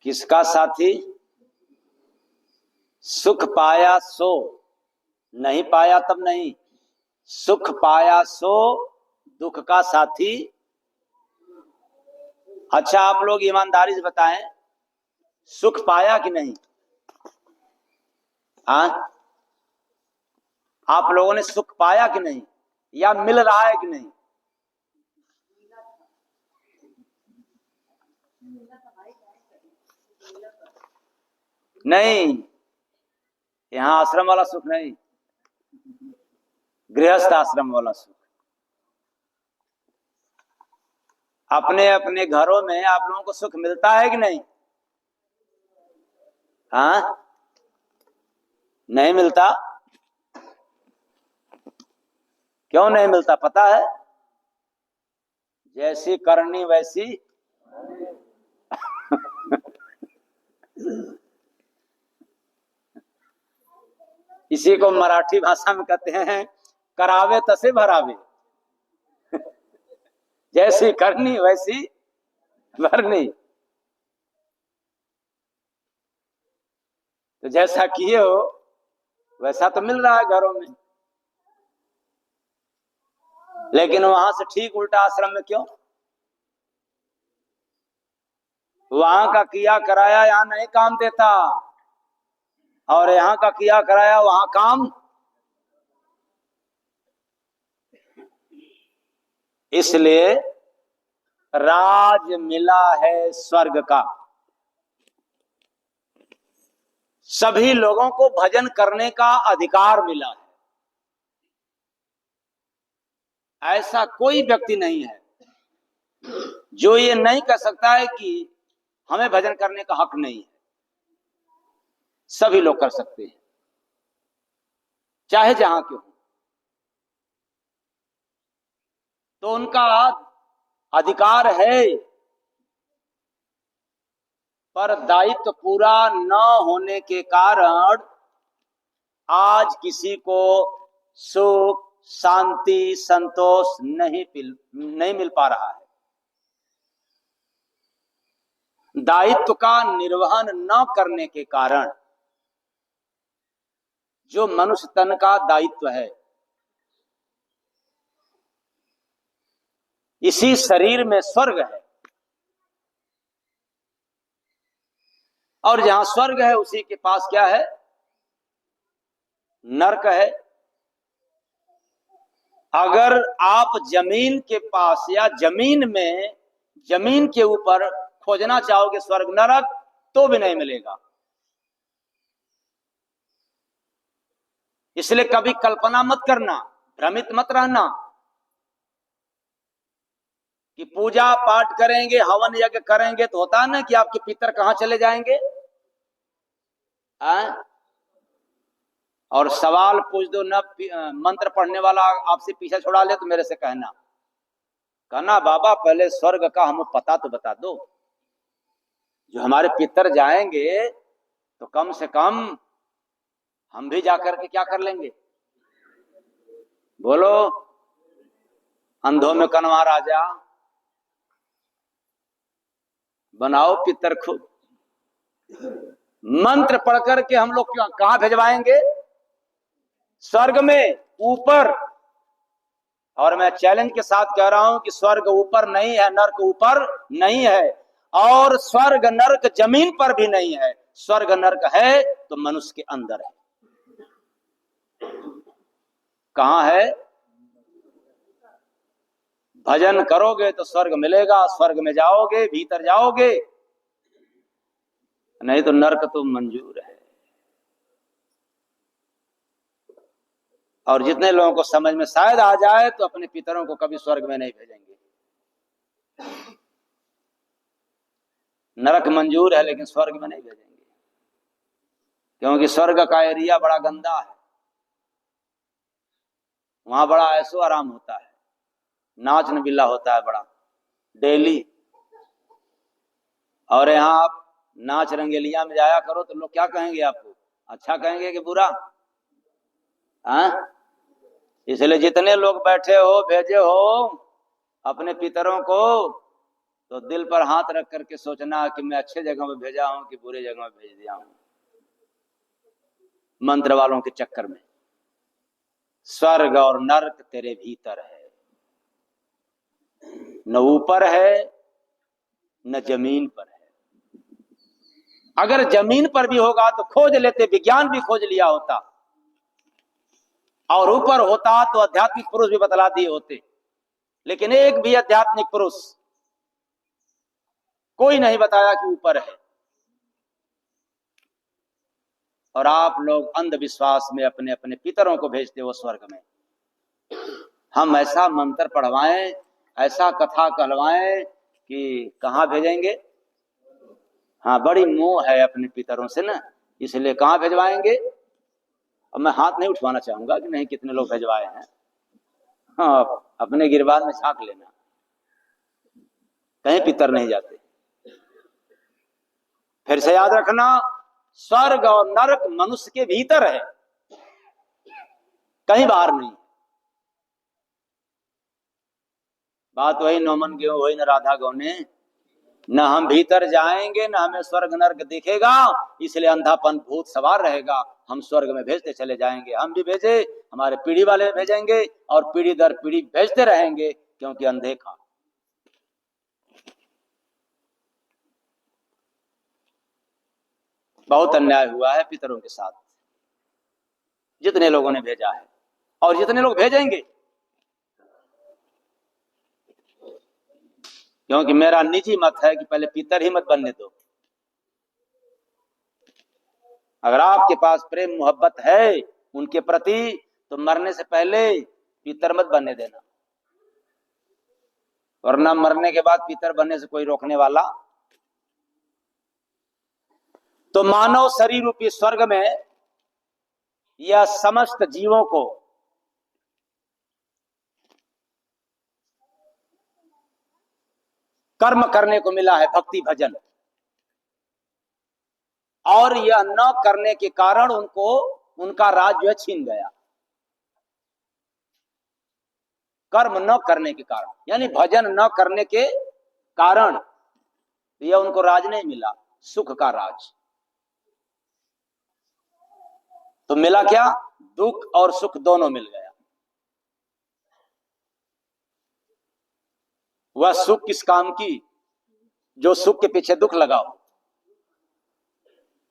किसका साथी? सुख पाया सो, नहीं पाया तब नहीं। सुख पाया सो दुख का साथी। अच्छा आप लोग ईमानदारी से बताएं, सुख पाया कि नहीं? हाँ, आप लोगों ने सुख पाया कि नहीं, या मिल रहा है कि नहीं? नहीं, यहां आश्रम वाला सुख नहीं, गृहस्थ आश्रम वाला सुख। अपने अपने घरों में आप लोगों को सुख मिलता है कि नहीं? हाँ, नहीं मिलता। क्यों नहीं मिलता पता है? जैसी करनी वैसी इसी को मराठी भाषा में कहते हैं करावे तसे भरावे। जैसी करनी वैसी भरनी। तो जैसा किए हो वैसा तो मिल रहा है घरों में, लेकिन वहां से ठीक उल्टा आश्रम में क्यों? वहां का किया कराया यहां नहीं काम देता, और यहां का किया कराया वहां काम। इसलिए राज मिला है स्वर्ग का। सभी लोगों को भजन करने का अधिकार मिला है। ऐसा कोई व्यक्ति नहीं है जो ये नहीं कह सकता है कि हमें भजन करने का हक नहीं है। सभी लोग कर सकते हैं, चाहे जहां के हो। तो उनका अधिकार है, पर दायित्व पूरा न होने के कारण आज किसी को सुख शांति संतोष नहीं मिल पा रहा है। दायित्व का निर्वहन न करने के कारण जो मनुष्य तन का दायित्व है, इसी शरीर में स्वर्ग है, और जहां स्वर्ग है उसी के पास क्या है? नरक है। अगर आप जमीन के पास या जमीन में, जमीन के ऊपर खोजना चाहोगे स्वर्ग नरक, तो भी नहीं मिलेगा। इसलिए कभी कल्पना मत करना, भ्रमित मत रहना कि पूजा पाठ करेंगे हवन यज्ञ करेंगे तो होता ना कि आपके पितर कहां चले जाएंगे। और सवाल पूछ दो न, मंत्र पढ़ने वाला आपसे पीछा छुड़ा ले तो मेरे से कहना बाबा पहले स्वर्ग का हमें पता तो बता दो। जो हमारे पितर जाएंगे तो कम से कम हम भी जाकर के क्या कर लेंगे? बोलो, अंधों में कनवा राजा बनाओ पितर खुद। मंत्र पढ़ करके हम लोग कहां भेजवाएंगे? स्वर्ग में, ऊपर। और मैं चैलेंज के साथ कह रहा हूं कि स्वर्ग ऊपर नहीं है, नर्क ऊपर नहीं है, और स्वर्ग नर्क जमीन पर भी नहीं है। स्वर्ग नर्क है तो मनुष्य के अंदर है। कहां है? भजन करोगे तो स्वर्ग मिलेगा, स्वर्ग में जाओगे, भीतर जाओगे, नहीं तो नर्क तो मंजूर है। और जितने लोगों को समझ में शायद आ जाए तो अपने पितरों को कभी स्वर्ग में नहीं भेजेंगे। नरक मंजूर है लेकिन स्वर्ग में नहीं भेजेंगे, क्योंकि स्वर्ग का एरिया बड़ा गंदा है। वहां बड़ा ऐसो आराम होता है, नाच नबिल्ला होता है बड़ा डेली। और यहाँ आप नाच रंगेलिया में जाया करो तो लोग क्या कहेंगे आपको? अच्छा कहेंगे कि बुरा? इसलिए जितने लोग बैठे हो भेजे हो अपने पितरों को तो दिल पर हाथ रख करके सोचना कि मैं अच्छे जगह में भेजा हूं कि बुरे जगह में भेज दिया हूं। मंत्र वालों के चक्कर में। स्वर्ग और नरक तेरे भीतर है, न ऊपर है न जमीन पर है। अगर जमीन पर भी होगा तो खोज लेते, विज्ञान भी खोज लिया होता, और ऊपर होता तो आध्यात्मिक पुरुष भी बतला दिए होते। लेकिन एक भी आध्यात्मिक पुरुष कोई नहीं बताया कि ऊपर है। और आप लोग अंधविश्वास में अपने अपने पितरों को भेजते हो स्वर्ग में। हम ऐसा मंत्र पढ़वाएं, ऐसा कथा कहलवाएं कि कहां भेजेंगे। हाँ, बड़ी मोह है अपने पितरों से ना, इसलिए कहां भेजवाएंगे। अब मैं हाथ नहीं उठवाना चाहूंगा कि नहीं कितने लोग भेजवाए हैं। हाँ, अपने गिरबान में झांक लेना, कहीं पितर नहीं जाते। फिर से याद रखना, स्वर्ग और नरक मनुष्य के भीतर है, कहीं बाहर नहीं। बात वही नौमन की वही न राधा गौने, न हम भीतर जाएंगे न हमें स्वर्ग नरक दिखेगा, इसलिए अंधापन भूत सवार रहेगा। हम स्वर्ग में भेजते चले जाएंगे, हम भी भेजे, हमारे पीढ़ी वाले भेजेंगे, और पीढ़ी दर पीढ़ी भेजते रहेंगे, क्योंकि अनदेखा। बहुत अन्याय हुआ है पितरों के साथ, जितने लोगों ने भेजा है और जितने लोग भेजेंगे। क्योंकि मेरा निजी मत है कि पहले पितर ही मत बनने दो। अगर आपके पास प्रेम मोहब्बत है उनके प्रति तो मरने से पहले पितर मत बनने देना, वरना मरने के बाद पितर बनने से कोई रोकने वाला। तो मानव शरीर रूपी स्वर्ग में यह समस्त जीवों को कर्म करने को मिला है, भक्ति भजन, और यह न करने के कारण उनको उनका राज्य छीन गया। कर्म न करने के कारण, यानी भजन न करने के कारण यह उनको राज नहीं मिला, सुख का राज। तो मिला क्या? दुख और सुख दोनों मिल गया। वह सुख किस काम की जो सुख के पीछे दुख लगाओ।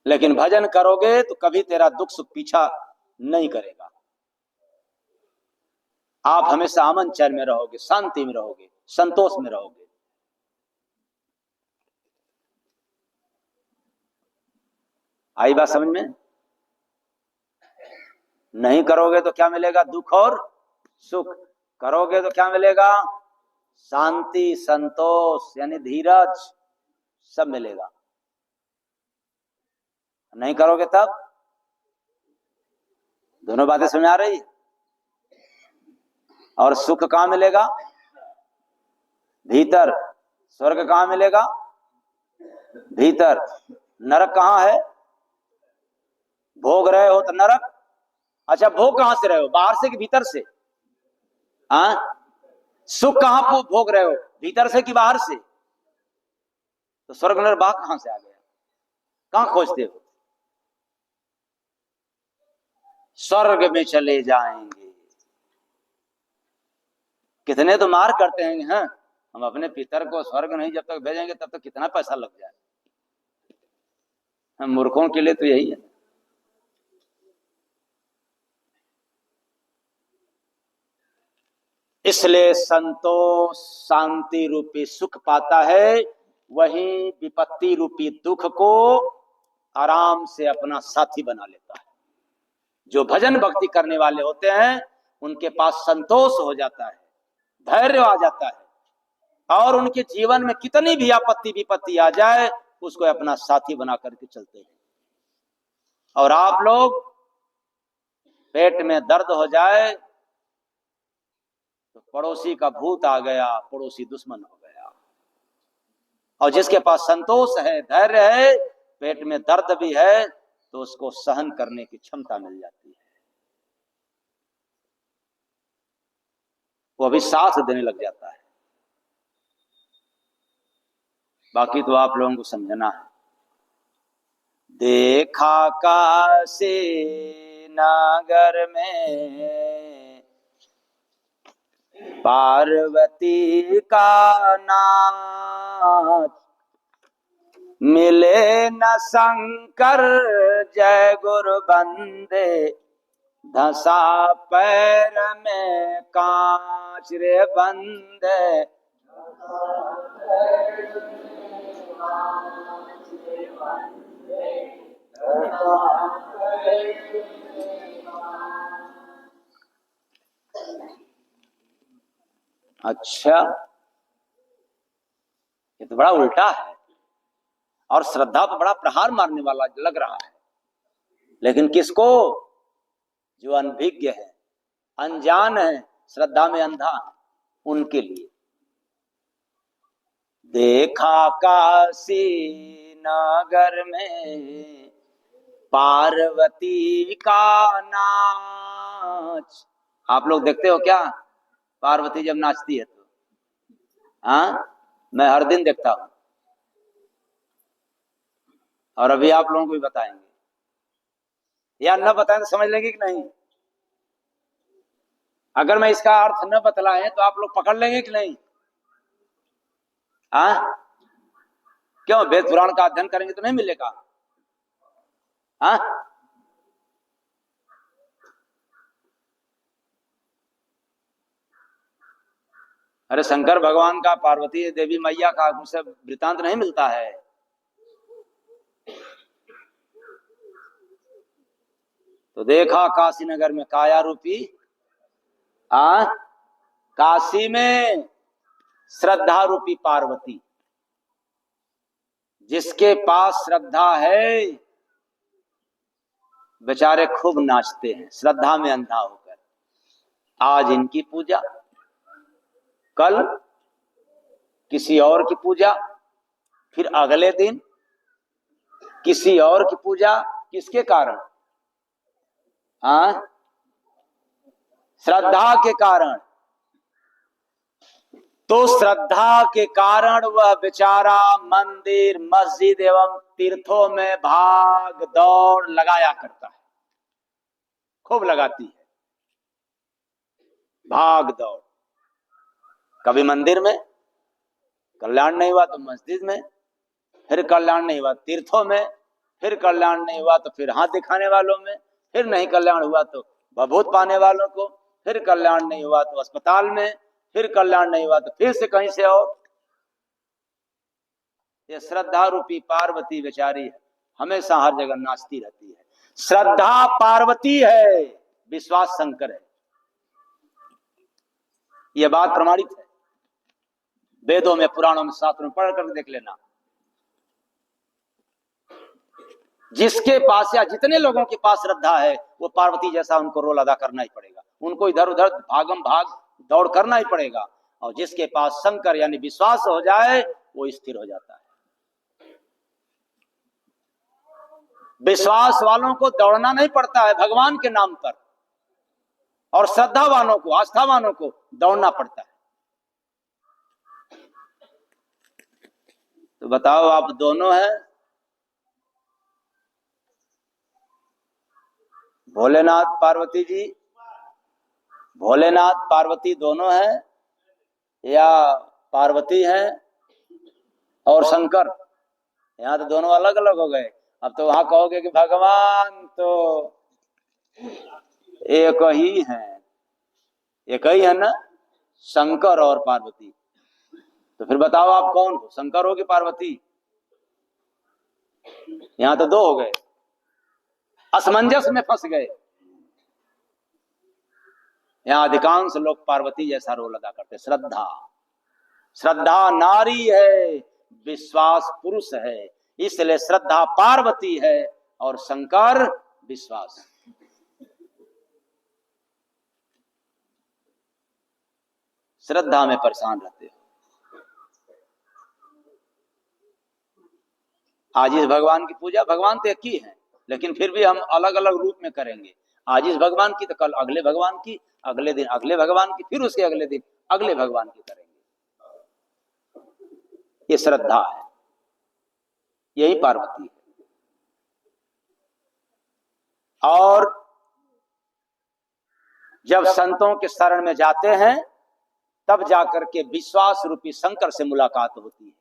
लेकिन भजन करोगे तो कभी तेरा दुख सुख पीछा नहीं करेगा। आप हमेशा अमन चैन में रहोगे, शांति में रहोगे, संतोष में रहोगे। आई बात समझ में? नहीं करोगे तो क्या मिलेगा? दुख और सुख। करोगे तो क्या मिलेगा? शांति, संतोष, यानी धीरज, सब मिलेगा। नहीं करोगे तब दोनों बातें समझ आ रही। और सुख कहां मिलेगा? भीतर। स्वर्ग कहां मिलेगा? भीतर। नरक कहां है? भोग रहे हो तो नरक। अच्छा, भोग कहां से रहे हो? बाहर से कि भीतर से? हाँ, सुख कहां भोग रहे हो? भीतर से कि बाहर से? तो स्वर्ग नरक बाहर कहां से आ गया? कहां खोजते हो? स्वर्ग में चले जाएंगे। कितने तो मार करते हैं, हाँ, हम अपने पितर को स्वर्ग नहीं जब तक भेजेंगे तब तक कितना पैसा लग जाए। हम मूर्खों के लिए तो यही है। इसलिए संतोष शांति रूपी सुख पाता है, वही विपत्ति रूपी दुख को आराम से अपना साथी बना लेता है। जो भजन भक्ति करने वाले होते हैं उनके पास संतोष हो जाता है, धैर्य आ जाता है, और उनके जीवन में कितनी भी आपत्ति विपत्ति आ जाए उसको अपना साथी बना करके चलते हैं। और आप लोग पेट में दर्द हो जाए तो पड़ोसी का भूत आ गया, पड़ोसी दुश्मन हो गया। और जिसके पास संतोष है, धैर्य है, पेट में दर्द भी है, तो उसको सहन करने की क्षमता मिल जाती है, वो भी साथ देने लग जाता है। बाकी तो आप लोगों को समझना है। देखा काशी नगर में पार्वती का नाच, मिले न शंकर जय गुरु बंदे, धसा पैर में कांच रे बंदे। अच्छा, ये तो बड़ा उल्टा है और श्रद्धा पर बड़ा प्रहार मारने वाला लग रहा है। लेकिन किसको? जो अनभिज्ञ है, अनजान है, श्रद्धा में अंधा है, उनके लिए। देखा काशी नगर में पार्वती का नाच। आप लोग देखते हो क्या पार्वती जब नाचती है तो? हाँ, मैं हर दिन देखता हूं और अभी आप लोगों को भी बताएंगे, या न बताएं तो समझ लेंगे कि नहीं? अगर मैं इसका अर्थ न बतलाएं तो आप लोग पकड़ लेंगे कि नहीं? हाँ, क्यों? वेद पुराण का अध्ययन करेंगे तो नहीं मिलेगा? हाँ, अरे शंकर भगवान का, पार्वती देवी मैया का मुझसे वृतांत नहीं मिलता है? तो देखा काशी नगर में काया रूपी, काशी में श्रद्धा रूपी पार्वती। जिसके पास श्रद्धा है बेचारे खूब नाचते हैं, श्रद्धा में अंधा होकर। आज इनकी पूजा, कल किसी और की पूजा, फिर अगले दिन किसी और की पूजा। किसके कारण? श्रद्धा के कारण। तो श्रद्धा के कारण वह बेचारा मंदिर, मस्जिद एवं तीर्थों में भाग दौड़ लगाया करता है, खूब लगाती है भाग दौड़। कभी मंदिर में कल्याण नहीं हुआ तो मस्जिद में, फिर कल्याण नहीं हुआ तीर्थों में, फिर कल्याण नहीं हुआ तो फिर हाथ दिखाने वालों में, फिर नहीं कल्याण हुआ तो भभूत पाने वालों को, फिर कल्याण नहीं हुआ तो अस्पताल में, फिर कल्याण नहीं हुआ तो फिर से कहीं से और। ये श्रद्धा रूपी पार्वती बेचारी हमेशा हर जगह नाचती रहती है। श्रद्धा पार्वती है, विश्वास शंकर है। यह बात प्रमाणित है, वेदों में, पुराणों में, शास्त्रों में पढ़ कर देख लेना। जिसके पास या जितने लोगों के पास श्रद्धा है वो पार्वती जैसा उनको रोल अदा करना ही पड़ेगा, उनको इधर उधर भागम भाग दौड़ करना ही पड़ेगा। और जिसके पास शंकर यानी विश्वास हो जाए वो स्थिर हो जाता है। विश्वास वालों को दौड़ना नहीं पड़ता है भगवान के नाम पर, और श्रद्धा वालों को, आस्था वालों को दौड़ना पड़ता है। तो बताओ, आप दोनों हैं? भोलेनाथ पार्वती जी, भोलेनाथ पार्वती दोनों हैं, या पार्वती हैं और शंकर? यहां तो दोनों अलग अलग हो गए। अब तो वहां कहोगे कि भगवान तो एक ही है, एक ही है ना, शंकर और पार्वती। तो फिर बताओ आप कौन हो, शंकर हो कि पार्वती? यहां तो दो हो गए, असमंजस में फंस गए। यहां अधिकांश लोग पार्वती जैसा रोल अदा करते। श्रद्धा, श्रद्धा नारी है, विश्वास पुरुष है, इसलिए श्रद्धा पार्वती है और शंकर विश्वास। श्रद्धा में परेशान रहते हो। आज इस भगवान की पूजा, भगवान तो एक ही है लेकिन फिर भी हम अलग अलग रूप में करेंगे। आज इस भगवान की तो कल अगले भगवान की, अगले दिन अगले भगवान की, फिर उसके अगले दिन अगले भगवान की करेंगे। ये श्रद्धा है। यही पार्वती है। और जब संतों के शरण में जाते हैं तब जाकर के विश्वास रूपी शंकर से मुलाकात होती है।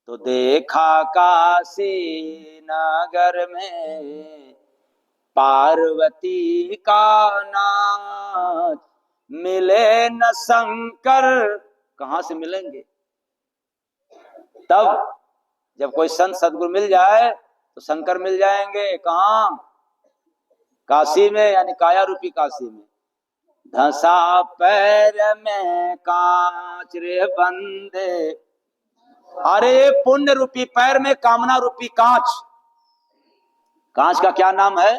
तो देखा काशी नगर में पार्वती का नाच, मिले न शंकर, कहां से मिलेंगे? तब जब कोई संत सदगुरु मिल जाए तो शंकर मिल जाएंगे। कहां? काशी में, यानी काया रूपी काशी में। धसा पैर में कांच रे बंदे, अरे पुण्य रूपी पैर में कामना रूपी कांच। कांच का क्या नाम है?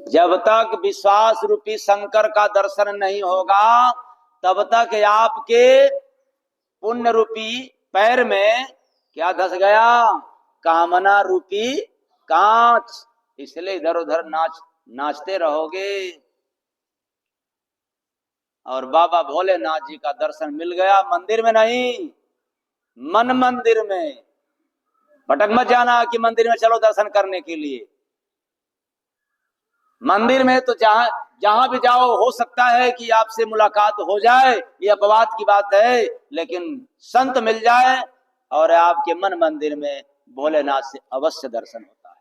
जब तक विश्वास रूपी शंकर का दर्शन नहीं होगा तब तक आपके पुण्य रूपी पैर में क्या धस गया? कामना रूपी कांच। इसलिए इधर उधर नाचते रहोगे। और बाबा भोलेनाथ जी का दर्शन मिल गया, मंदिर में नहीं, मन मंदिर में। भटक मत जाना कि मंदिर में चलो दर्शन करने के लिए। मंदिर में तो जहां भी जाओ हो सकता है कि आपसे मुलाकात हो जाए, ये अपवाद की बात है, लेकिन संत मिल जाए और आपके मन मंदिर में भोलेनाथ से अवश्य दर्शन होता है।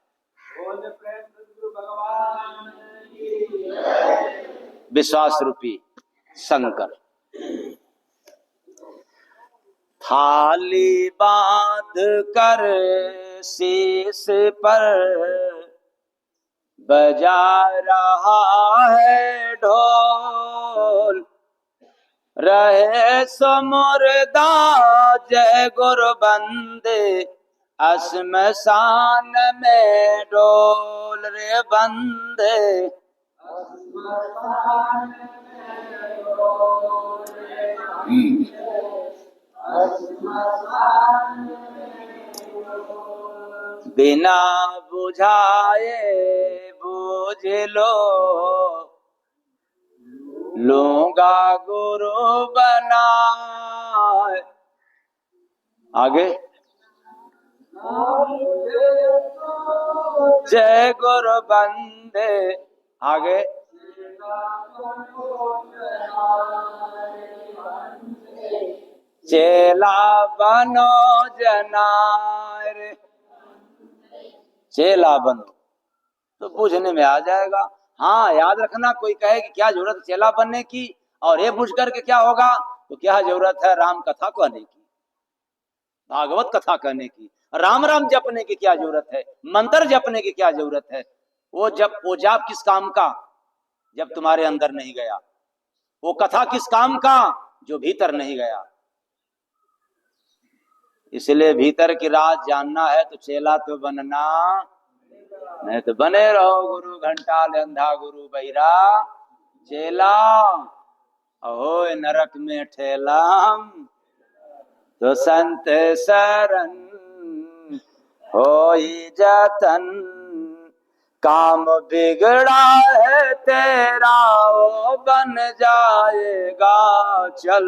विश्वास रूपी शंकर। थाली बांध कर शीश पर बजा रहा है ढोल, रहे समुरदा जय गुरु बंदे, श्मशान में डोल रे बंदे। बिना बुझाए बुझ लो, लूंगा गुरु बना। आगे जय गुरु बंदे। आगे चेला बनो जनार। चेला बनो तो बुझने में आ जाएगा। हाँ, याद रखना, कोई कहे कि क्या जरूरत चेला बनने की, और ये बुझ करके क्या होगा, तो क्या जरूरत है राम कथा कहने की, भागवत कथा कहने की, राम राम जपने की क्या जरूरत है, मंत्र जपने की क्या जरूरत है? वो जाप किस काम का जब तुम्हारे अंदर नहीं गया? वो कथा किस काम का जो भीतर नहीं गया? इसलिए भीतर की राज जानना है तो चेला तो बनना, नहीं तो बने रहो गुरु घंटाल अंधा गुरु बहिरा चेला। अहो नरक में ठेलाम तो संत शरण होई जतन, काम बिगड़ा है तेरा वो बन जाएगा चल,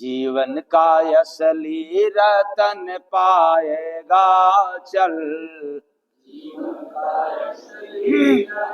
जीवन का असली रतन पाएगा चल।